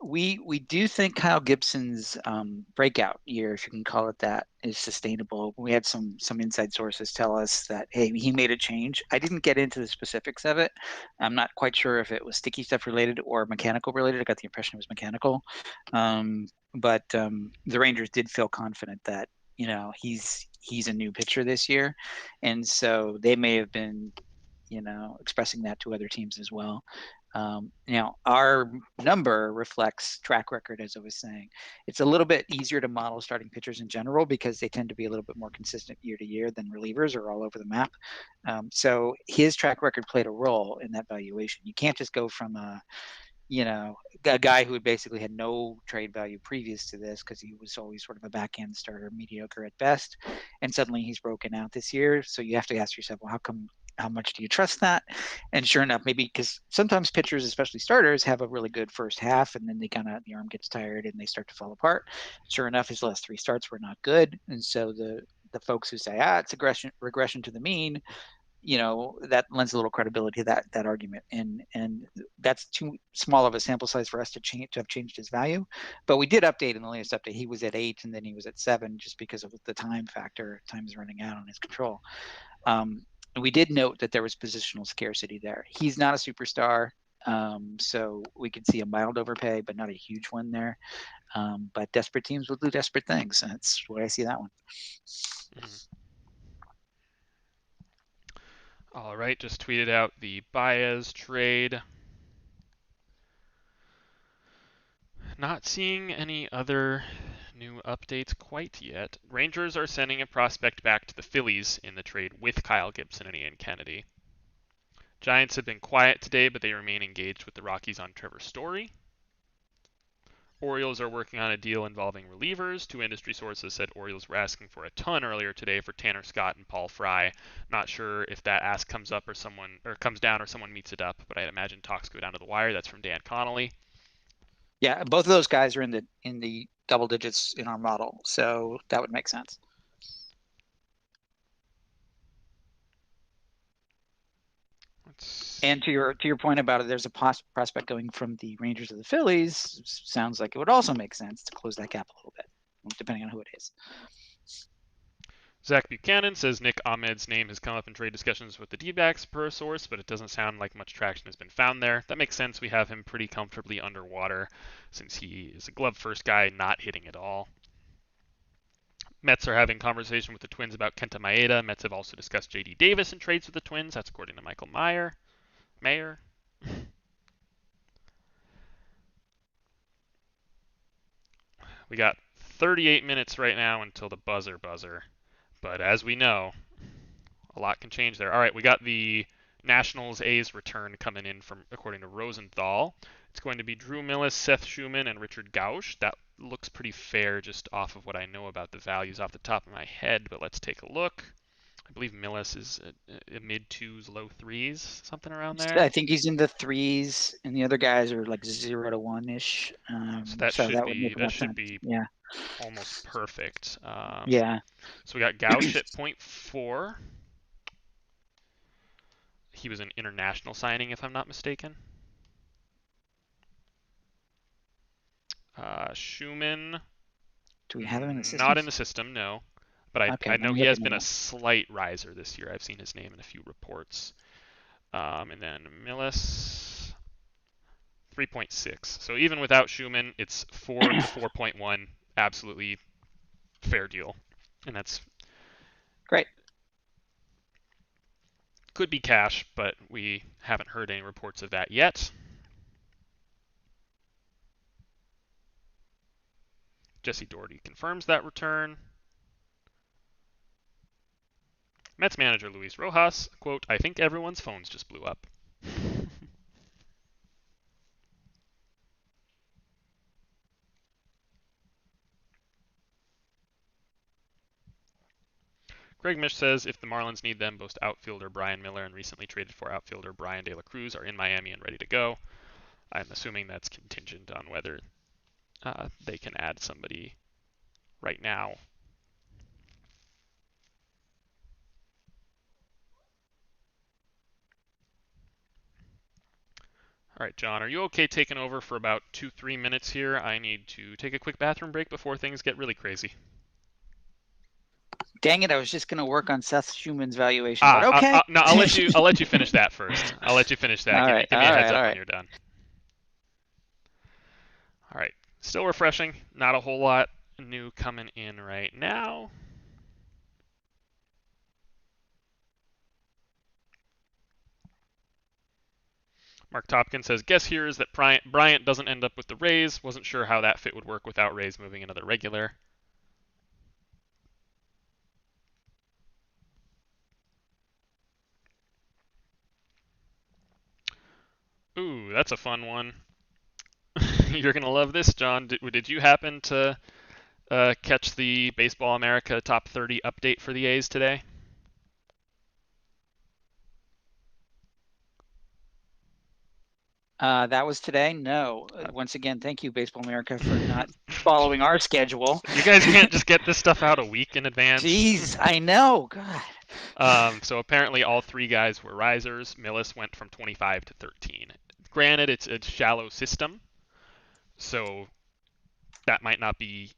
we do think Kyle Gibson's breakout year, if you can call it that, is sustainable. We had some inside sources tell us that, hey, he made a change. I didn't get into the specifics of it. I'm not quite sure if it was sticky stuff related or mechanical related. I got the impression it was mechanical. But the Rangers did feel confident that, he's a new pitcher this year. And so they may have been, expressing that to other teams as well. Now, our number reflects track record, as I was saying. It's a little bit easier to model starting pitchers in general because they tend to be a little bit more consistent year to year than relievers are all over the map. So his track record played a role in that valuation. You can't just go from a guy who had basically had no trade value previous to this because he was always sort of a backhand starter, mediocre at best, and suddenly he's broken out this year. So you have to ask yourself, well, how much do you trust that? And sure enough, maybe because sometimes pitchers, especially starters, have a really good first half and then the arm gets tired and they start to fall apart. Sure enough, his last three starts were not good. And so the folks who say, it's regression to the mean, that lends a little credibility to that argument, and that's too small of a sample size for us to have changed his value. But we did update in the latest update. He was at 8 and then he was at 7 just because of the time factor. Time is running out on his control. And we did note that there was positional scarcity there. He's not a superstar, so we could see a mild overpay, but not a huge one there. But desperate teams will do desperate things, and that's the way I see that one. All right, just tweeted out the Baez trade. Not seeing any other new updates quite yet. Rangers are sending a prospect back to the Phillies in the trade with Kyle Gibson and Ian Kennedy. Giants have been quiet today, but they remain engaged with the Rockies on Trevor Story. Orioles are working on a deal involving relievers. Two industry sources said Orioles were asking for a ton earlier today for Tanner Scott and Paul Fry. Not sure if that ask comes up or comes down or someone meets it up, but I'd imagine talks go down to the wire. That's from Dan Connolly. Yeah, both of those guys are in the double digits in our model, so that would make sense. And to your point about it, there's a prospect going from the Rangers to the Phillies. Sounds like it would also make sense to close that gap a little bit, depending on who it is. Zach Buchanan says Nick Ahmed's name has come up in trade discussions with the D-backs per a source, but it doesn't sound like much traction has been found there. That makes sense. We have him pretty comfortably underwater since he is a glove-first guy, not hitting at all. Mets are having conversation with the Twins about Kenta Maeda. Mets have also discussed J.D. Davis in trades with the Twins. That's according to Michael Mayer. We got 38 minutes right now until the buzzer. But as we know, a lot can change there. All right, we got the Nationals A's return coming in from, according to Rosenthal. It's going to be Drew Millis, Seth Schumann, and Richard Gausch. That looks pretty fair just off of what I know about the values off the top of my head, but let's take a look. I believe Millis is a mid twos, low threes, something around there. I think he's in the threes, and the other guys are like 0 to 1 ish. So that So should would make more sense. be Yeah. almost perfect. Yeah. So we got Gausch at 0.4. He was an international signing, if I'm not mistaken. Schumann. Do we have him in the system? Not in the system, no. But Okay, I know he has been a that. slight riser this year. I've seen his name in a few reports. And then Millis, 3.6. So even without Schumann, it's 4 to 4.1. Absolutely fair deal. And that's Great. could be cash, but we haven't heard any reports of that yet. Jesse Doherty confirms that return. Mets manager Luis Rojas, quote, I think everyone's phones just blew up. Greg Mish says if the Marlins need them, both outfielder Brian Miller and recently traded for outfielder Brian De La Cruz are in Miami and ready to go. I'm assuming that's contingent on whether they can add somebody right now. All right, John, are you okay taking over for about 2-3 minutes here? I need to take a quick bathroom break before things get really crazy. Dang it! I was just going to work on Seth Schumann's valuation, but okay. No, I'll let you finish that first. I'll let you finish that. Give me a heads up when you're done. All right, still refreshing. Not a whole lot new coming in right now. Mark Topkin says, guess here is that Bryant doesn't end up with the Rays. Wasn't sure how that fit would work without Rays moving another regular. Ooh, that's a fun one. You're going to love this, John. Did you happen to catch the Baseball America Top 30 update for the A's today? That was today. No. Once again, thank you, Baseball America, for not following our schedule. You guys can't just get this stuff out a week in advance. Jeez, I know. God. So apparently all three guys were risers. Millis went from 25 to 13. Granted, it's a shallow system, so that might not be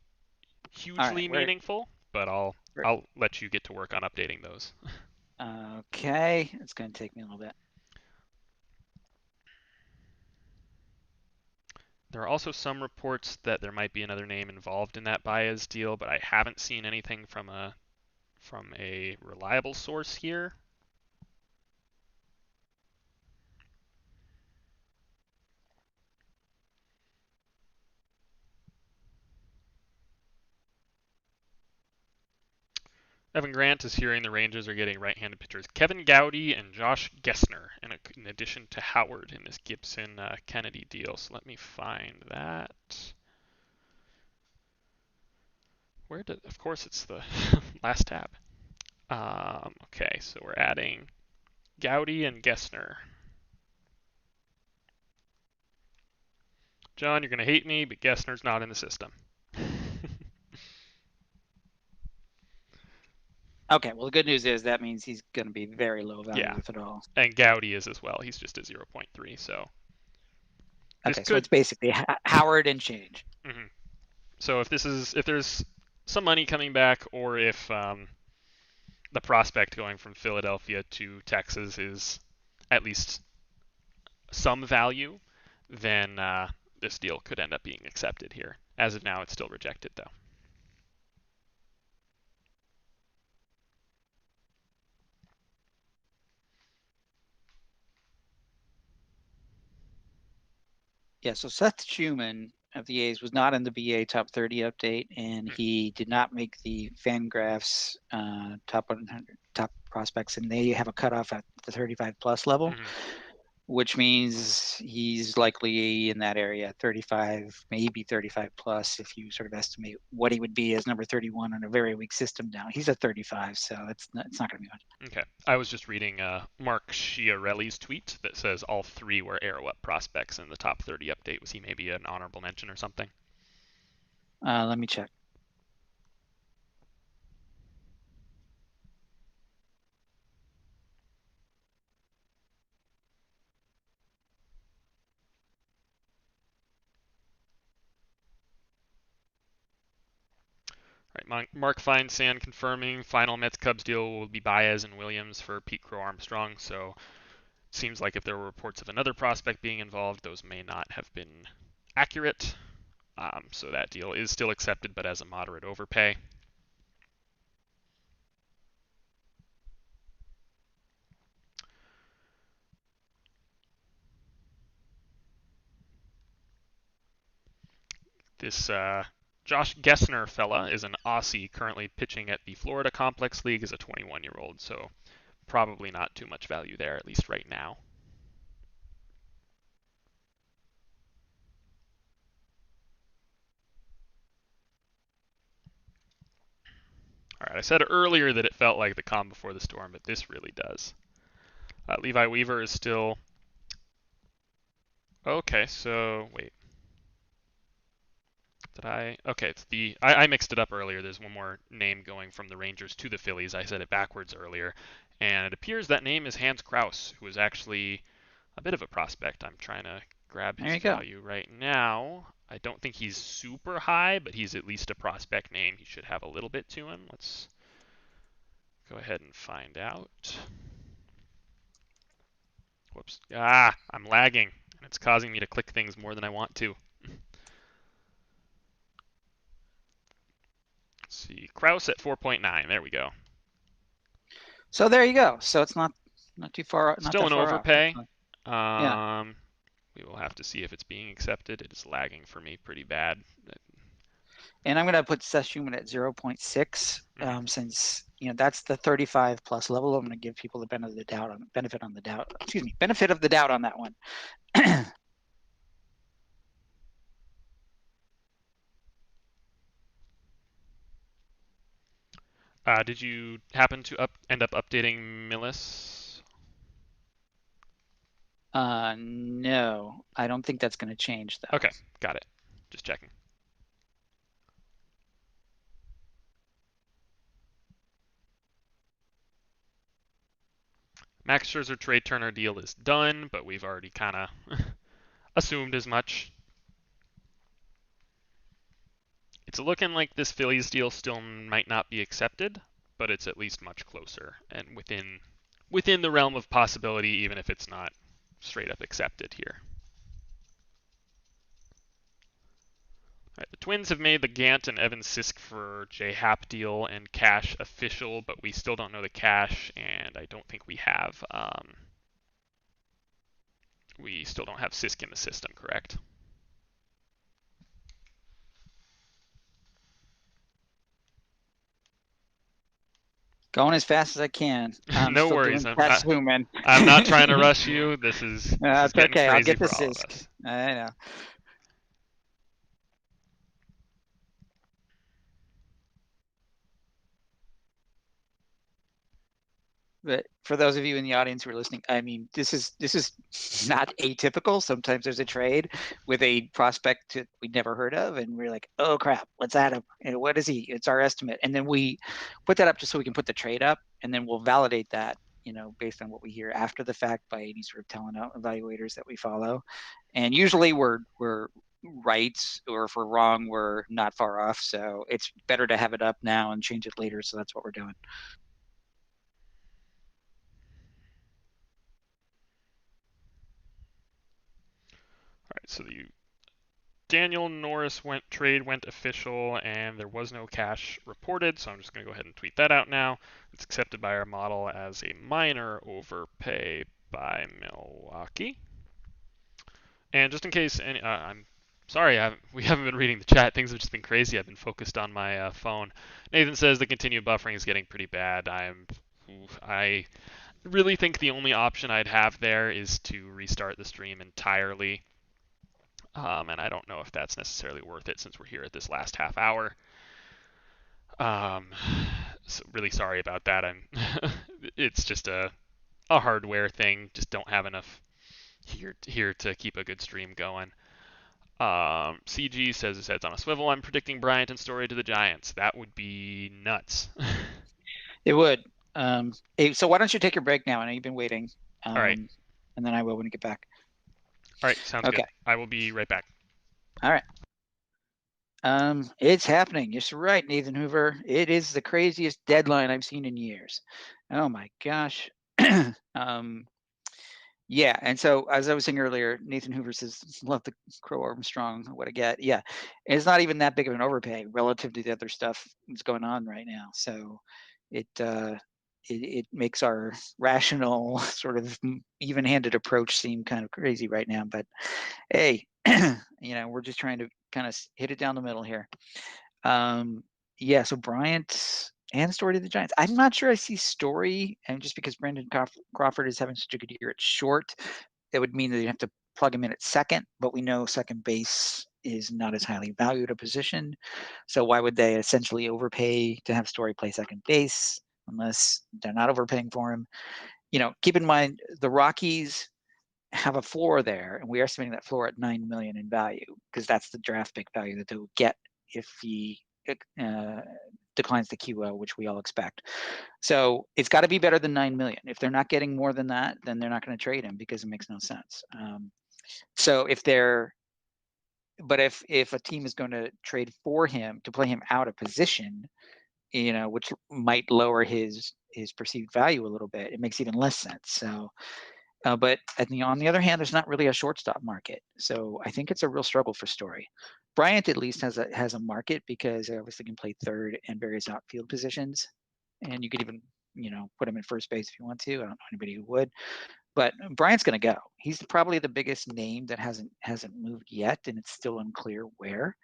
All right. hugely meaningful, but I'll let you get to work on updating those. Okay. It's going to take me a little bit. There are also some reports that there might be another name involved in that Baez deal, but I haven't seen anything from a reliable source here. Evan Grant is hearing the Rangers are getting right-handed pitchers Kevin Gowdy and Josh Gessner, in addition to Howard in this Gibson Kennedy deal. So let me find that. Of course, it's the last tab. Okay, so we're adding Gowdy and Gessner. John, you're going to hate me, but Gessner's not in the system. Okay. Well, the good news is that means he's going to be very low value, Yeah, if at all. and Gowdy is as well. He's just a 0.3, so this Okay. So could. it's basically Howard and change. Mm-hmm. So if there's some money coming back, or if the prospect going from Philadelphia to Texas is at least some value, then this deal could end up being accepted here. As of now, it's still rejected, though. Yeah. So Seth Schumann of the A's was not in the BA top 30 update, and he did not make the Fangraphs top 100 top prospects, and they have a cutoff at the 35 plus level. Mm-hmm. Which means he's likely in that area, 35, maybe 35 plus, if you sort of estimate what he would be as number 31 on a very weak system now. He's at 35, so it's not going to be much. Okay. I was just reading Mark Schiarelli's tweet that says all three were arrow up prospects in the top 30 update. Was he maybe an honorable mention or something? Let me check. All right, Mark Feinsand confirming final Mets Cubs deal will be Baez and Williams for Pete Crow Armstrong. So seems like if there were reports of another prospect being involved, those may not have been accurate. So that deal is still accepted, but as a moderate overpay. This Josh Gessner fella is an Aussie currently pitching at the Florida Complex League as a 21-year-old, so probably not too much value there, at least right now. All right, I said earlier that it felt like the calm before the storm, but this really does. Levi Weaver is still. Okay, so wait. Did I? Okay, it's the. I mixed it up earlier. There's one more name going from the Rangers to the Phillies. I said it backwards earlier. And it appears that name is Hans Kraus, who is actually a bit of a prospect. I'm trying to grab There his you go. value right now. I don't think he's super high, but he's at least a prospect name. He should have a little bit to him. Let's go ahead and find out. Whoops. I'm lagging, and it's causing me to click things more than I want to. Let's see. Kraus at 4.9. There we go. So there you go. So it's not too far, not Still that an far off. overpay. Yeah. We will have to see if it's being accepted. It is lagging for me pretty bad. And I'm going to put Seth Schumann at 0.6 since that's the 35 plus level. I'm going to give people the benefit of the doubt benefit of the doubt on that one. Did you happen to end up updating Millis? No, I don't think that's going to change though. Okay, got it. Just checking. Max Scherzer Trey Turner deal is done, but we've already kind of assumed as much. It's looking like this Phillies deal still might not be accepted, but it's at least much closer and within the realm of possibility, even if it's not straight up accepted here. All right, the Twins have made the Gant and Evan Sisk for J Hap deal and cash official, but we still don't know the cash, and I don't think we have. We still don't have Sisk in the system, correct? Going as fast as I can. I'm No still worries. doing Seth Schumann. I'm not trying to rush you. This is That's getting okay. I'll crazy get the for all of Sisk. us. I know. But for those of you in the audience who are listening, I mean, this is not atypical. Sometimes there's a trade with a prospect that we'd never heard of, and we're like, "Oh crap, let's add him." And what is he? It's our estimate, and then we put that up just so we can put the trade up, and then we'll validate that, based on what we hear after the fact by any sort of talent evaluators that we follow. And usually we're right, or if we're wrong, we're not far off. So it's better to have it up now and change it later. So that's what we're doing. All right, so the Daniel Norris trade went official, and there was no cash reported, so I'm just going to go ahead and tweet that out now. It's accepted by our model as a minor overpay by Milwaukee. And just in case, I'm sorry, we haven't been reading the chat. Things have just been crazy. I've been focused on my phone. Nathan says the continued buffering is getting pretty bad. I really think the only option I'd have there is to restart the stream entirely. And I don't know if that's necessarily worth it since we're here at this last half hour. So really sorry about that. It's just a hardware thing. Just don't have enough here to keep a good stream going. CG says his head's on a swivel. I'm predicting Bryant and Story to the Giants. That would be nuts. It would. So why don't you take your break now? I know you've been waiting. All right. And then I will when you get back. All right. Sounds Okay. good. I will be right back. All right. It's happening. You're right, Nathan Hoover. It is the craziest deadline I've seen in years. Oh my gosh. Yeah, and so as I was saying earlier, Nathan Hoover says, "Love the Crow Armstrong. What a get." Yeah, it's not even that big of an overpay relative to the other stuff that's going on right now. So, it makes our rational sort of even-handed approach seem kind of crazy right now. But hey, we're just trying to kind of hit it down the middle here. Yeah, so Bryant and Story to the Giants. I'm not sure I see Story, and just because Brandon Crawford is having such a good year at short, that would mean that you have to plug him in at second, but we know second base is not as highly valued a position. So why would they essentially overpay to have Story play second base unless they're not overpaying for him? Keep in mind the Rockies have a floor there, and we're estimating that floor at $9 million in value because that's the draft pick value that they'll get if he declines the QO, which we all expect. So it's got to be better than 9 million. If they're not getting more than that, then they're not going to trade him because it makes no sense. So if a team is going to trade for him to play him out of position, which might lower his perceived value a little bit, it makes even less sense. So but on the other hand, there's not really a shortstop market, so I think it's a real struggle for Story. Bryant at least has a market because they obviously can play third and various outfield positions, and you could even put him in first base if you want to. I don't know anybody who would, But Bryant's going to go. He's probably the biggest name that hasn't moved yet, and it's still unclear where.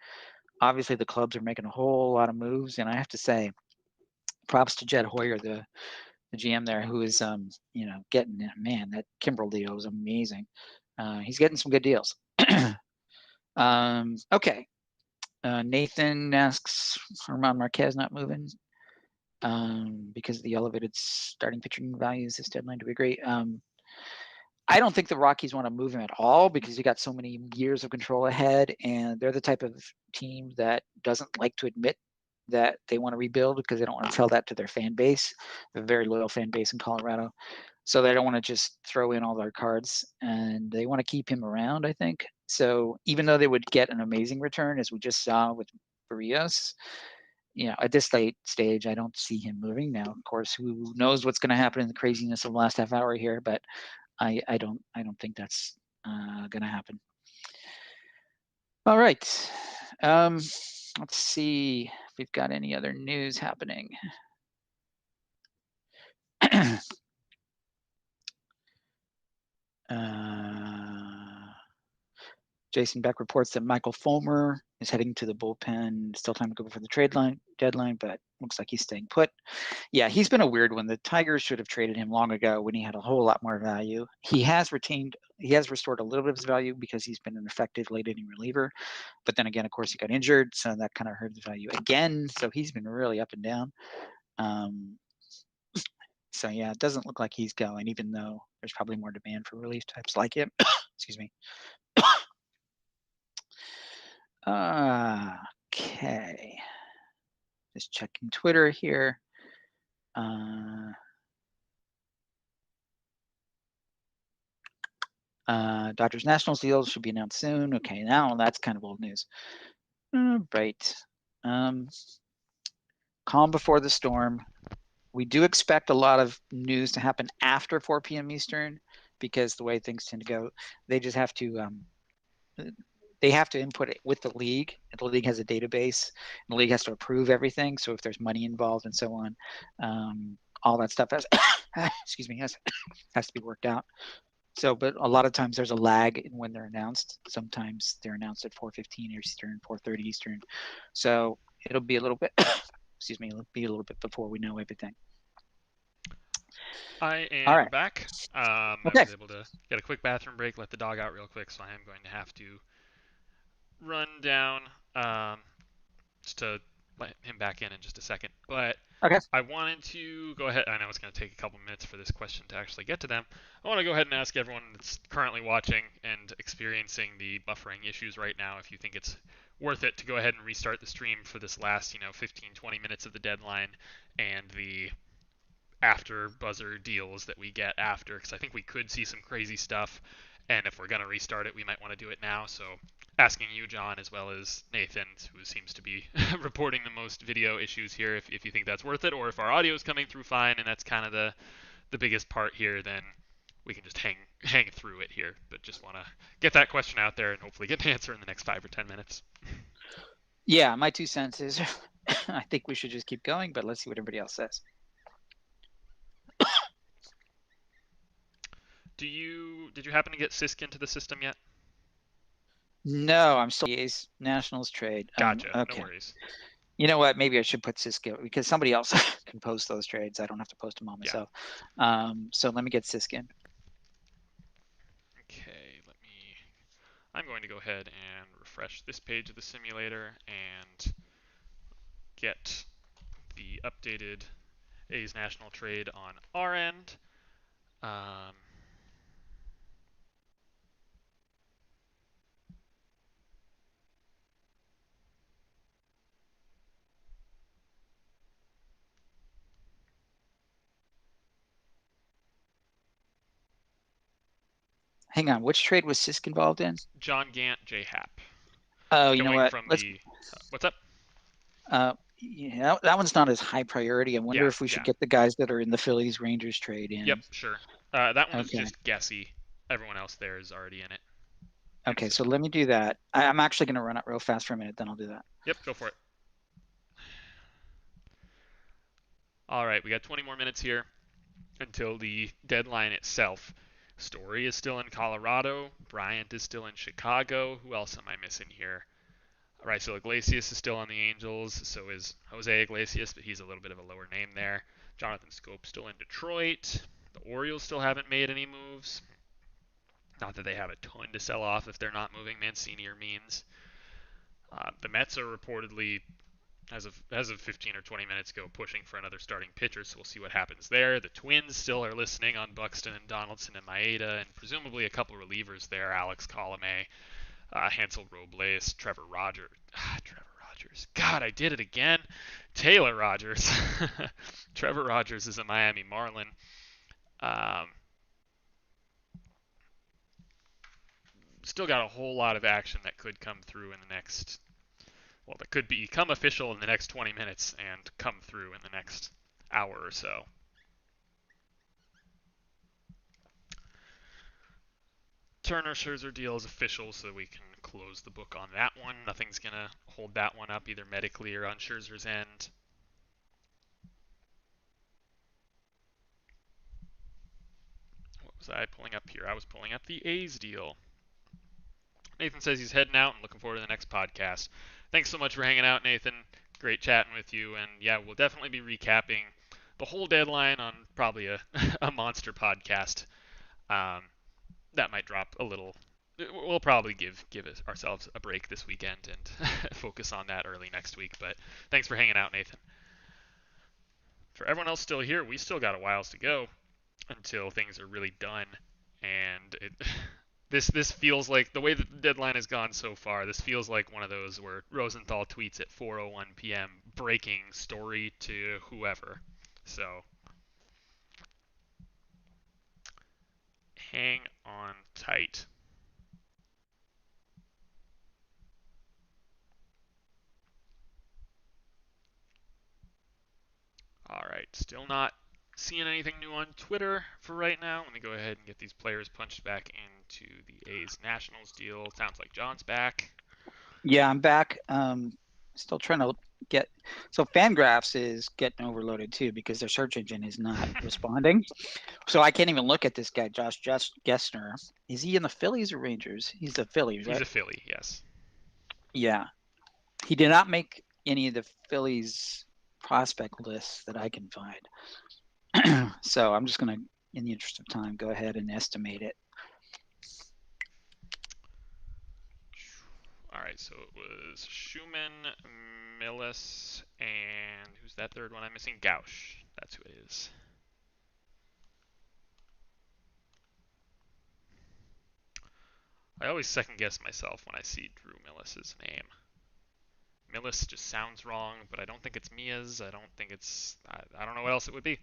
Obviously, the clubs are making a whole lot of moves, and I have to say, props to Jed Hoyer, the GM there, who is getting, man, that Kimbrel deal was amazing. He's getting some good deals. Okay. Nathan asks, Herman Marquez not moving because of the elevated starting pitching values this deadline. Do we agree? I don't think the Rockies want to move him at all because you got so many years of control ahead, and they're the type of team that doesn't like to admit that they want to rebuild because they don't want to tell that to their fan base. They're a very loyal fan base in Colorado. So they don't want to just throw in all their cards, and they want to keep him around, I think. So even though they would get an amazing return, as we just saw with Barrios, at this late stage, I don't see him moving. Now, of course, who knows what's going to happen in the craziness of the last half hour here, but I don't think that's going to happen. All right. Let's see if we've got any other news happening. Jason Beck reports that Michael Fulmer is heading to the bullpen. Still time to go before the deadline, but looks like he's staying put. Yeah, he's been a weird one. The Tigers should have traded him long ago when he had a whole lot more value. He has restored a little bit of his value because he's been an effective late inning reliever. But then again, of course, he got injured, so that kind of hurt his value again. So he's been really up and down. So yeah, it doesn't look like he's going, even though there's probably more demand for relief types like him. Excuse me. Okay. Just checking Twitter here. Dodgers Nationals deals should be announced soon. Okay, now that's kind of old news. Right. Calm before the storm. We do expect a lot of news to happen after 4 p.m. Eastern because the way things tend to go, they just have to input it with the league. The league has a database. And the league has to approve everything. So if there's money involved and so on, all that stuff has, excuse me, has to be worked out. So, but a lot of times there's a lag in when they're announced. Sometimes they're announced at 4:15 Eastern, 4:30 Eastern. So it'll be a little bit, excuse me, it'll be a little bit before we know everything. I All am right. back. I Okay. was able to get a quick bathroom break, let the dog out real quick, so I am going to have to run down just to let him back in just a second. But Okay. I wanted to go ahead. I know it's going to take a couple minutes for this question to actually get to them. I want to go ahead and ask everyone that's currently watching and experiencing the buffering issues right now if you think it's worth it to go ahead and restart the stream for this last, 15, 20 minutes of the deadline and the after buzzer deals that we get after, because I think we could see some crazy stuff, and if we're going to restart it, we might want to do it now. So asking you, John, as well as Nathan, who seems to be reporting the most video issues here, if you think that's worth it, or if our audio is coming through fine, and that's kind of the biggest part here, then we can just hang through it here. But just want to get that question out there and hopefully get an answer in the next 5 or 10 minutes. Yeah, my 2 cents is I think we should just keep going, but let's see what everybody else says. Did you happen to get Sisk into the system yet? No, I'm still EA's Nationals trade. Gotcha. No Okay. worries. You know what? Maybe I should put Sisk because somebody else can post those trades. I don't have to post them all Yeah. myself. So let me get Sisk in. Okay, I'm going to go ahead and refresh this page of the simulator and get the updated A's national trade on our end. Hang on, which trade was Sisk involved in? John Gant, J Hap. Oh, you know Going what? from Let's. the what's up? Yeah, that one's not as high priority. I wonder Yeah, if we should yeah. get the guys that are in the Phillies Rangers trade Yep, in. sure. That one is Okay. just guessy. Everyone else there is already in it. Okay, so let me do that. I'm actually going to run it real fast for a minute, then I'll do that. Yep, go for it. All right, we got 20 more minutes here until the deadline itself. Story is still in Colorado. Bryant is still in Chicago. Who else am I missing here? Raisel Iglesias is still on the Angels. So is Jose Iglesias, but he's a little bit of a lower name there. Jonathan Scope still in Detroit. The Orioles still haven't made any moves. Not that they have a ton to sell off if they're not moving Mancini or Means. The Mets are reportedly, as of 15 or 20 minutes ago, pushing for another starting pitcher, so we'll see what happens there. The Twins still are listening on Buxton and Donaldson and Maeda, and presumably a couple relievers there: Alex Colome, Hansel Robles, Trevor Rogers. Trevor Rogers. God, I did it again. Taylor Rogers. Trevor Rogers is a Miami Marlin. Um, Still got a whole lot of action that could come through in the next, well, that could become official in the next 20 minutes and come through in the next hour or so. Turner Scherzer deal is official, so we can close the book on that one. Nothing's going to hold that one up either medically or on Scherzer's end. What was I pulling up here? I was pulling up the A's deal. Nathan says he's heading out and looking forward to the next podcast. Thanks so much for hanging out, Nathan. Great chatting with you. And yeah, we'll definitely be recapping the whole deadline on probably a, a monster podcast. Um, that might drop a little. We'll probably give ourselves a break this weekend and focus on that early next week. But thanks for hanging out, Nathan. For everyone else still here, we still got a whiles to go until things are really done. And this feels like, the way the deadline has gone so far, this feels like one of those where Rosenthal tweets at 4:01 p.m. breaking story to whoever. So hang on tight. All right, still not seeing anything new on Twitter for right now. Let me go ahead and get these players punched back into the A's Nationals deal. Sounds like John's back. Yeah, I'm back. Still trying to get so Fangraphs is getting overloaded too because their search engine is not responding. So I can't even look at this guy, Josh Gessner. Is he in the Phillies or Rangers? He's the Phillies, He's right? a Philly, yes. Yeah. He did not make any of the Phillies prospect lists that I can find. So I'm just gonna, in the interest of time, go ahead and estimate it. All right, so it was Schumann, Millis, and who's that third one I'm missing? Gauch. That's who it is. I always second guess myself when I see Drew Millis's name. Millis just sounds wrong, but I don't think it's Mia's. I don't think it's. I don't know what else it would be.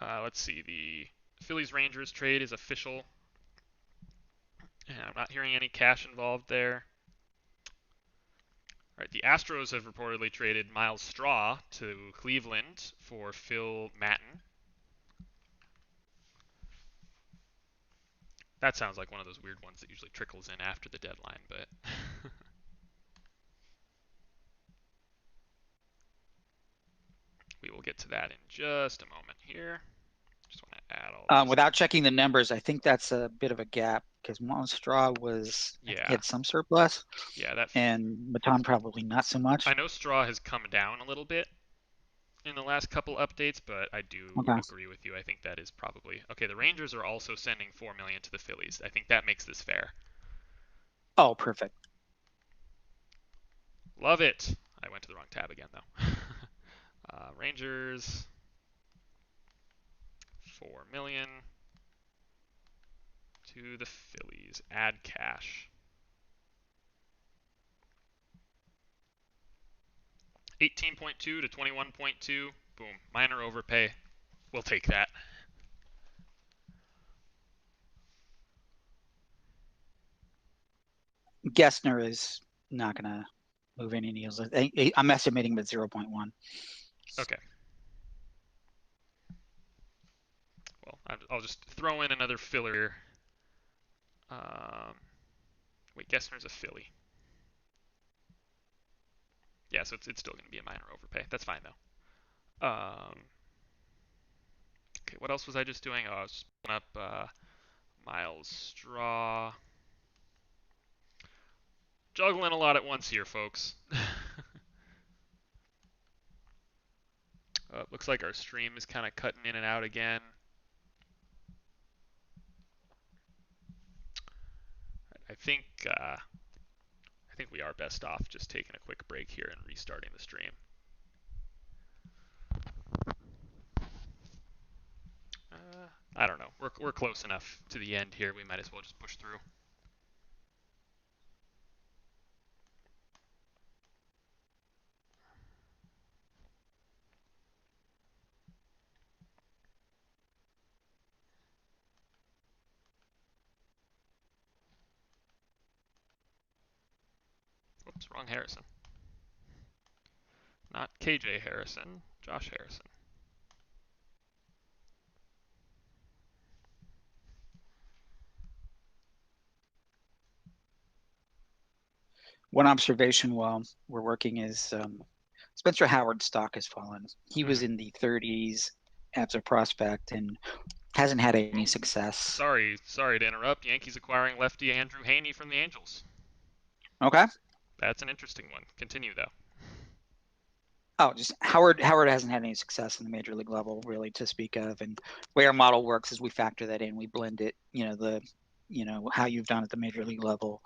Let's see. The Phillies Rangers trade is official. And I'm not hearing any cash involved there. All right, the Astros have reportedly traded Miles Straw to Cleveland for Phil Maton. That sounds like one of those weird ones that usually trickles in after the deadline, but we will get to that in just a moment here. Just want to add all these. Without checking the numbers, I think that's a bit of a gap because Straw was, I think, he Yeah, had some surplus, yeah, that. and Matan probably not so much. I know Straw has come down a little bit in the last couple updates, but I do Okay. agree with you. I think that is probably okay. The Rangers are also sending $4 million to the Phillies. I think that makes this fair. Oh, perfect. Love it. I went to the wrong tab again though. Rangers, 4 million to the Phillies. Add cash. 18.2 to 21.2. Boom. Minor overpay. We'll take that. Gessner is not going to move any needles. I'm estimating him at 0.1. Okay. Well, I'll just throw in another filler. Um, wait, Gessner's a Philly. Yeah, so it's still going to be a minor overpay. That's fine though. Okay, what else was I just doing? Oh, I was pulling up Miles Straw. Juggling a lot at once here, folks. Looks like our stream is kind of cutting in and out again. I think I think we are best off just taking a quick break here and restarting the stream. I don't know. We're close enough to the end here. We might as well just push through. Whoops, wrong Harrison. Not KJ Harrison, Josh Harrison. One observation while we're working is Spencer Howard's stock has fallen. He was in the 30s as a prospect and hasn't had any success. Sorry to interrupt. Yankees acquiring lefty Andrew Haney from the Angels. Okay. That's an interesting one. Continue though. Oh, just Howard hasn't had any success in the major league level really to speak of. And the way our model works is we factor that in. We blend it, how you've done at the major league level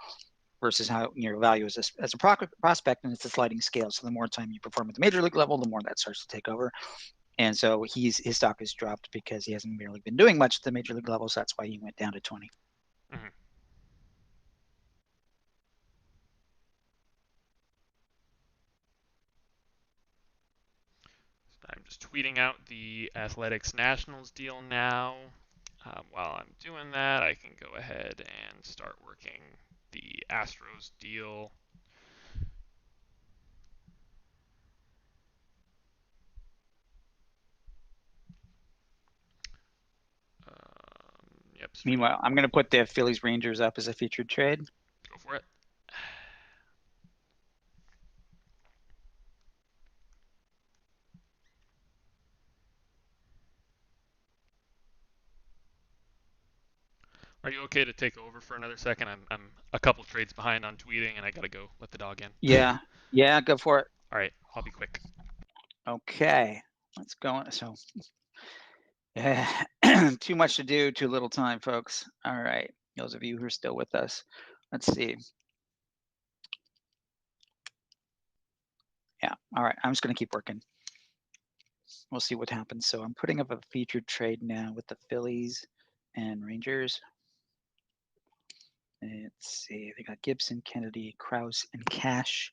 versus how your value is as a prospect, and it's a sliding scale. So the more time you perform at the major league level, the more that starts to take over. And so his stock has dropped because he hasn't really been doing much at the major league level. So that's why he went down to 20. Mm-hmm. I'm just tweeting out the Athletics Nationals deal now. While I'm doing that, I can go ahead and start working the Astros deal. Yep. Meanwhile, I'm going to put the Phillies Rangers up as a featured trade. Go for it. Are you okay to take over for another second? I'm a couple trades behind on tweeting, and I gotta go let the dog in. Yeah, go for it. All right, I'll be quick. Okay, let's go. So, too much to do, too little time, folks. All right, those of you who are still with us, let's see. Yeah, all right, I'm just going to keep working. We'll see what happens. So I'm putting up a featured trade now with the Phillies and Rangers. Let's see, they got Gibson, Kennedy, Krause, and Cash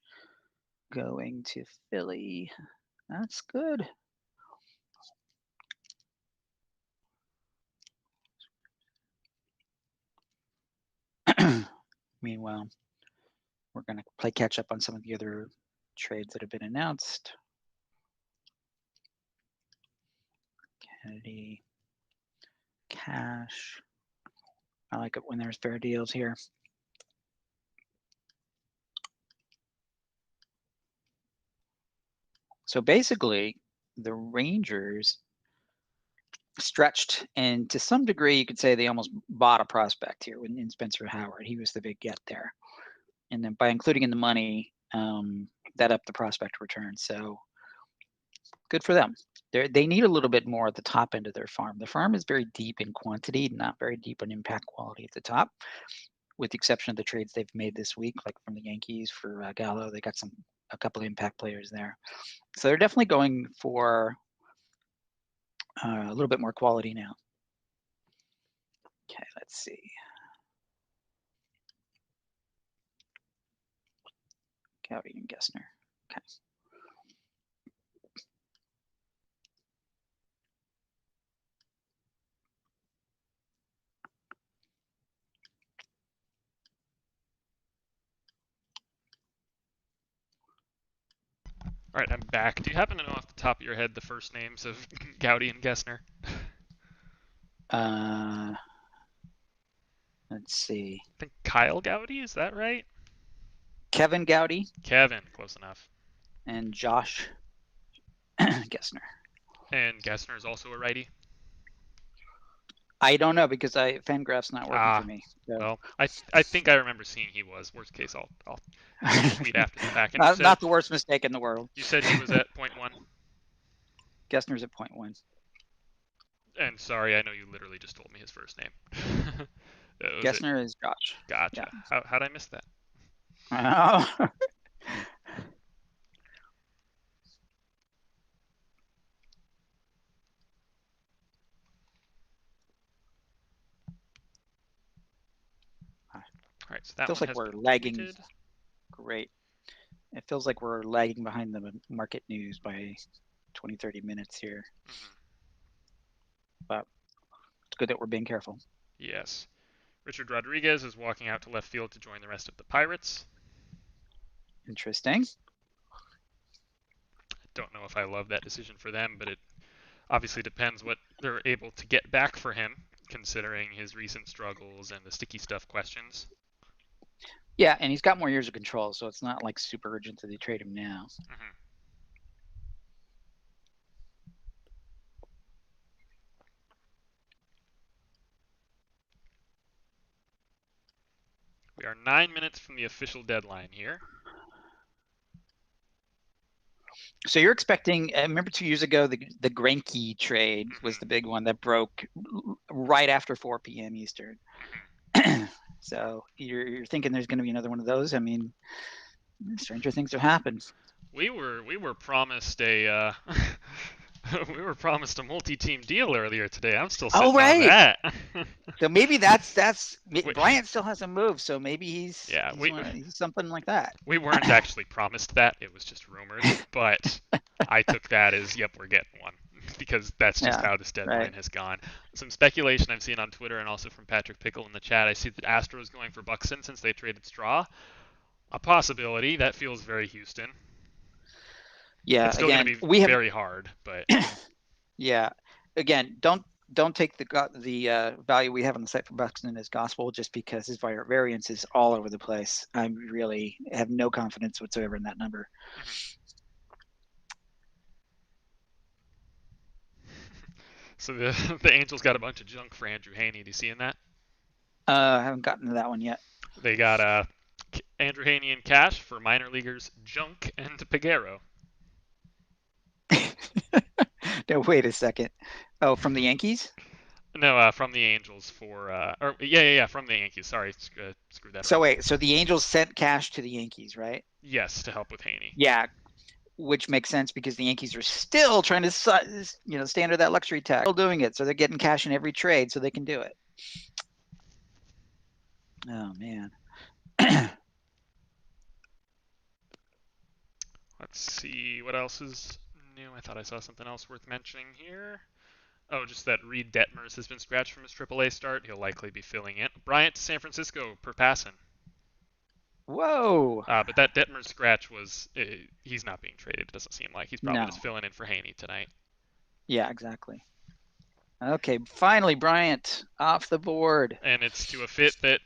going to Philly. That's good. Meanwhile, we're going to play catch up on some of the other trades that have been announced. Kennedy, Cash. I like it when there's fair deals here. So basically, the Rangers stretched, and to some degree, you could say they almost bought a prospect here in Spencer Howard. He was the big get there. And then by including in the money, that upped the prospect return. So good for them. They need a little bit more at the top end of their farm. The farm is very deep in quantity, not very deep in impact quality at the top, with the exception of the trades they've made this week, like from the Yankees for Gallo. They got a couple of impact players there. So they're definitely going for a little bit more quality now. Okay, let's see. Gowdy and Gessner. Okay. All right, I'm back. Do you happen to know off the top of your head the first names of Gowdy and Gessner? Let's see. I think Kyle Gowdy, is that right? Kevin Gowdy. Kevin, close enough. And Josh Gessner. And Gessner is also a righty. I don't know because Fangraph's not working for me. So Well, I think I remember seeing he was. Worst case, I'll make a tweet after the fact. And you said not the worst mistake in the world. he was at 0.1. Gessner's at 0.1. And sorry, I know you literally just told me his first name. Was it? Gessner is Josh. Gotcha. Yeah. How'd I miss that? Oh. All right, so that Feels one like has we're been lagging. tweeted. Great. It feels like we're lagging behind the market news by 20, 30 minutes here. Mm-hmm. But it's good that we're being careful. Yes. Richard Rodriguez is walking out to left field to join the rest of the Pirates. Interesting. Don't know if I love that decision for them, but it obviously depends what they're able to get back for him, considering his recent struggles and the sticky stuff questions. Yeah, and he's got more years of control, so it's not like super urgent that they trade him now. Mm-hmm. We are 9 minutes from the official deadline here. So you're expecting? Remember 2 years ago the Greinke trade was Mm-hmm. the big one that broke right after 4 p.m. Eastern. Mm-hmm. So you're thinking there's going to be another one of those? I mean, stranger things have happened. We were promised a we were promised a multi-team deal earlier today. I'm still sitting on that. So maybe that's Bryant still hasn't moved, so maybe he's something like that. We weren't actually promised that; it was just rumored. But I took that as, yep, we're getting one, because that's just how this deadline has gone. Some speculation I've seen on Twitter and also from Patrick Pickle in the chat. I see that Astros going for Buxton since they traded Straw. A possibility. That feels very Houston. Yeah, it's still going to be very hard, but yeah, again, don't take the value we have on the site for Buxton as gospel just because his variance is all over the place. I really have no confidence whatsoever in that number. So the Angels got a bunch of junk for Andrew Haney. Do you see in that? I haven't gotten to that one yet. They got Andrew Haney in cash for minor leaguers Junk and Peguero. No, wait a second. Oh, from the Yankees? No, from the Angels for from the Yankees. Sorry, screwed that up. So wait, so the Angels sent cash to the Yankees, right? Yes, to help with Haney. Yeah, which makes sense because the Yankees are still trying to, stay under that luxury tax. Still doing it, so they're getting cash in every trade, so they can do it. Oh man. Let's see what else is new. I thought I saw something else worth mentioning here. Oh, just that Reed Detmers has been scratched from his AAA start. He'll likely be filling in. Bryant to San Francisco per passing. Whoa. But that Detmers scratch was, he's not being traded. It doesn't seem like. He's probably just filling in for Haney tonight. Yeah, exactly. Okay, finally, Bryant off the board. And it's to a fit that,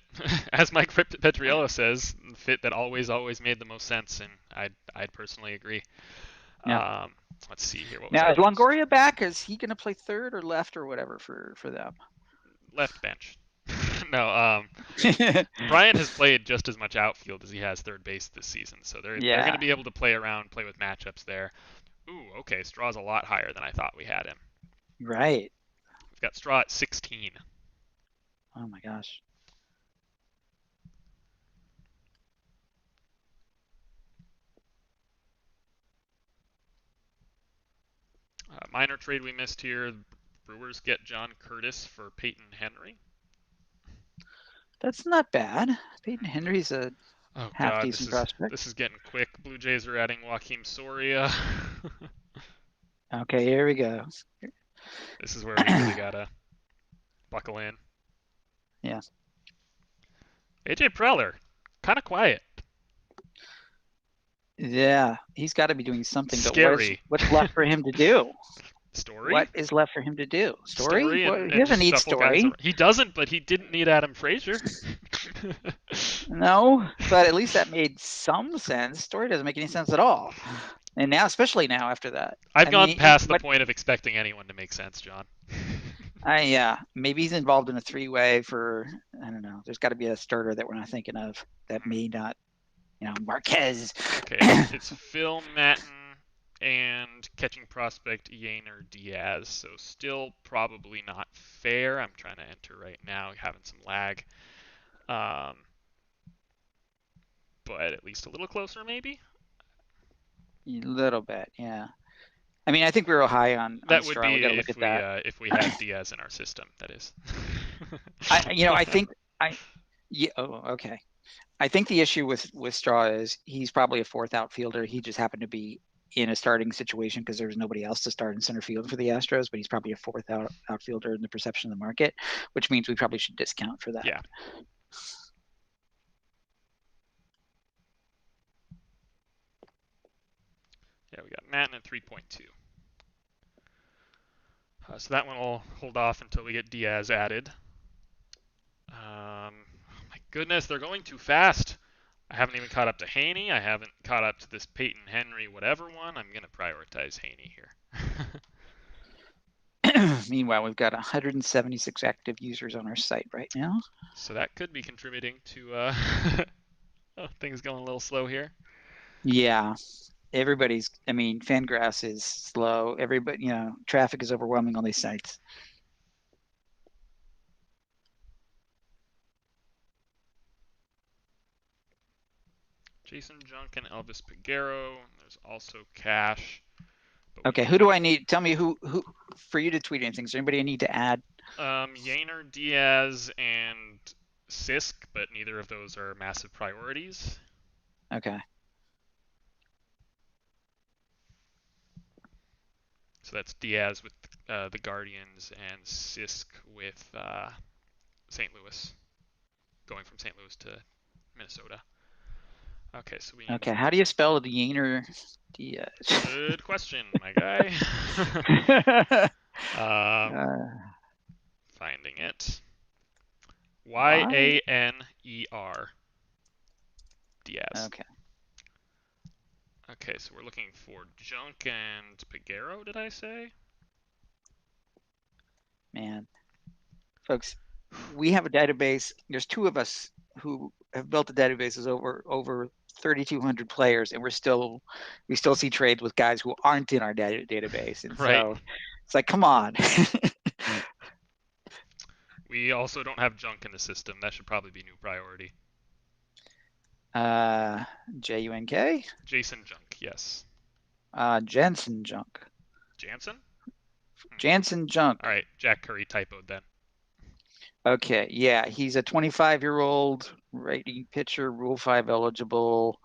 as Mike Petriello says, fit that always made the most sense, and I'd personally agree. Yeah. Let's see here. Now, is Longoria back? Is he going to play third or left or whatever for them? Left bench. No, Bryant has played just as much outfield as he has third base this season, so they're going to be able to play around, play with matchups there. Ooh, okay, Straw's a lot higher than I thought we had him. Right. We've got Straw at 16. Oh my gosh. Minor trade we missed here. Brewers get John Curtis for Peyton Henry. That's not bad. Peyton Henry's a half-decent prospect. This is getting quick. Blue Jays are adding Joakim Soria. Okay, here we go. This is where we really gotta buckle in. Yeah. AJ Preller, kind of quiet. Yeah, he's got to be doing something. Scary. But what's left for him to do? Story? What is left for him to do? Story? And he doesn't need Story. He doesn't, but he didn't need Adam Frazier. No, but at least that made some sense. Story doesn't make any sense at all. And now, especially now after that. I've gone past the point of expecting anyone to make sense, John. Yeah, maybe he's involved in a three-way for, I don't know. There's got to be a starter that we're not thinking of that Hmm. may not, Marquez. Okay, it's Phil Matten and catching prospect Yainer Diaz. So still probably not fair. I'm trying to enter right now, having some lag. Um, but at least a little closer, maybe. A little bit, yeah. I mean, I think we were high on That would Straw. We be got to look at that. if we had Diaz in our system. That is. I think I yeah. Oh, okay. I think the issue with Straw is he's probably a fourth outfielder. He just happened to be in a starting situation because there was nobody else to start in center field for the Astros, but he's probably a fourth outfielder in the perception of the market, which means we probably should discount for that. Yeah. Yeah, we got Matten at 3.2. So that one will hold off until we get Diaz added. Oh my goodness, they're going too fast. I haven't even caught up to Haney. I haven't caught up to this Peyton Henry whatever one. I'm going to prioritize Haney here. Meanwhile, we've got 176 active users on our site right now. So that could be contributing to things going a little slow here. Yeah, I mean, Fangraphs is slow. Everybody, traffic is overwhelming on these sites. Jason Junk and Elvis Peguero. There's also Cash, but we Okay, who need do I need? Tell me who for you to tweet anything. Is there anybody I need to add? Yainer Diaz and Sisk, but neither of those are massive priorities. Okay. So that's Diaz with the Guardians and Sisk with St. Louis, going from St. Louis to Minnesota. Okay, so we need. Okay. How do you spell the Yainer Diaz? Good question, my guy. um, uh, finding it. why? Yaner Diaz. Okay, Okay, so we're looking for Junk and Peguero, did I say? man, folks, we have a database. There's two of us who have built the databases over 3,200 players, and we still see trades with guys who aren't in our database, and Right. so it's like, come on. We also don't have Junk in the system. That should probably be new priority. uh, Junk. Jason Junk, yes. Jensen Junk. Jansen? Jansen Junk. All right, Jack Curry typoed then. Okay, yeah, he's a 25-year-old righty pitcher, Rule 5 eligible,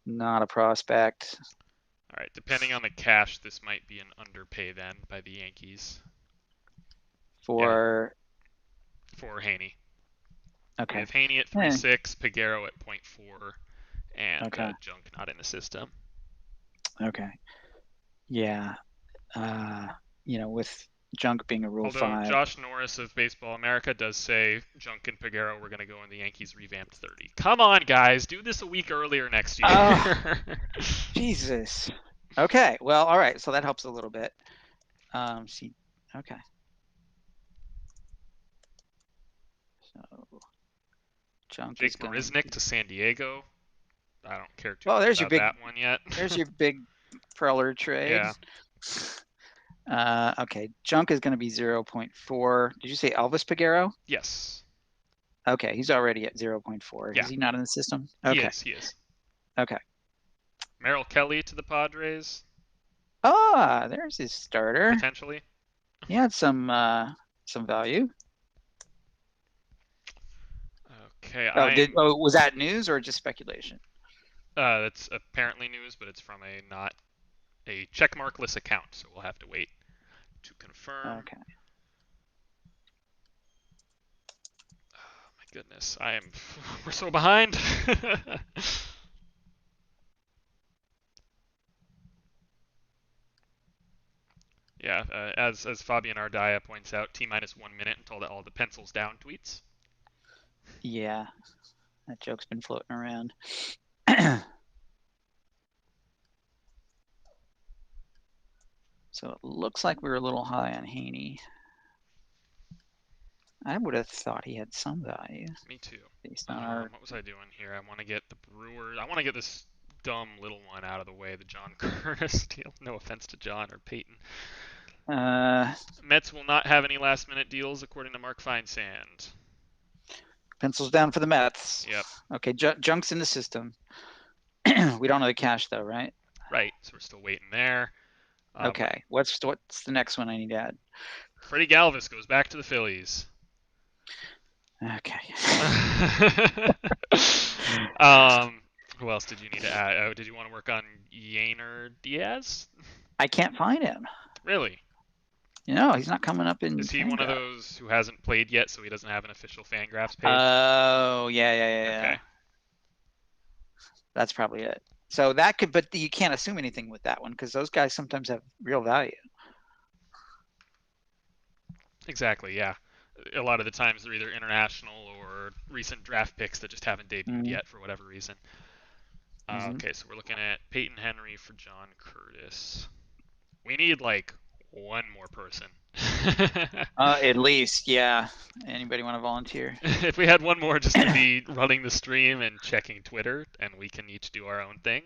not a prospect. All right, depending on the cash, this might be an underpay then by the Yankees. Yeah, For for Haney. We okay, have Haney at eh, 3.6, Peguero at 0.4, and okay, Junk not in the system. okay, yeah. Uh, with Junk being a Rule Although 5. Josh Norris of Baseball America does say Junk and Peguero were going to go in the Yankees revamped 30. Come on, guys, do this a week earlier next Oh, year. Jesus. Okay, well, all right, so that helps a little bit. See, okay. So Junk is Jake gonna Marisnik be. to San Diego. I don't care too Well, much about that one yet. there's your big Preller trade. Yeah. Okay, Junk is going to be 0.4. Did you say Elvis Peguero? Yes. Okay, he's already at 0.4. Yeah. Is he not in the system? He Okay, is. He is. okay. Merrill Kelly to the Padres, There's his starter. potentially. He had some value. Okay, I'm. Was that news or just speculation? That's apparently news, but it's from a not a checkmarkless account, so we'll have to wait to confirm. Okay. Oh my goodness, I am. We're so behind. Yeah, as Fabian Ardaya points out, T minus 1 minute until all the pencils down tweets. Yeah, that joke's been floating around. So it looks like we were a little high on Haney. I would have thought he had some value Me too. based on our. What was I doing here? I want to get the Brewers. I want to get this dumb little one out of the way, the John Curtis deal. No offense to John or Peyton. Uh, Mets will not have any last-minute deals, according to Mark Feinsand. Pencils down for the Mets. Yep. Okay, junk's in the system. We don't know the cash though, right? Right. So we're still waiting there. Okay. What's the next one I need to add? Freddie Galvis goes back to the Phillies. Okay. Who else did you need to add? Oh, did you want to work on Yainer Diaz? I can't find him. Really? He's not coming up in Is he one of Fangraphs. those who hasn't played yet, so he doesn't have an official Fangraphs page? Oh, yeah. Okay. That's probably it. So that could, but you can't assume anything with that one because those guys sometimes have real value. Exactly, yeah. A lot of the times they're either international or recent draft picks that just haven't debuted yet for whatever reason. Okay, so we're looking at Peyton Henry for John Curtis. We need like one more person. At least, yeah. Anybody want to volunteer? If we had one more just to be running the stream and checking Twitter, and we can each do our own thing,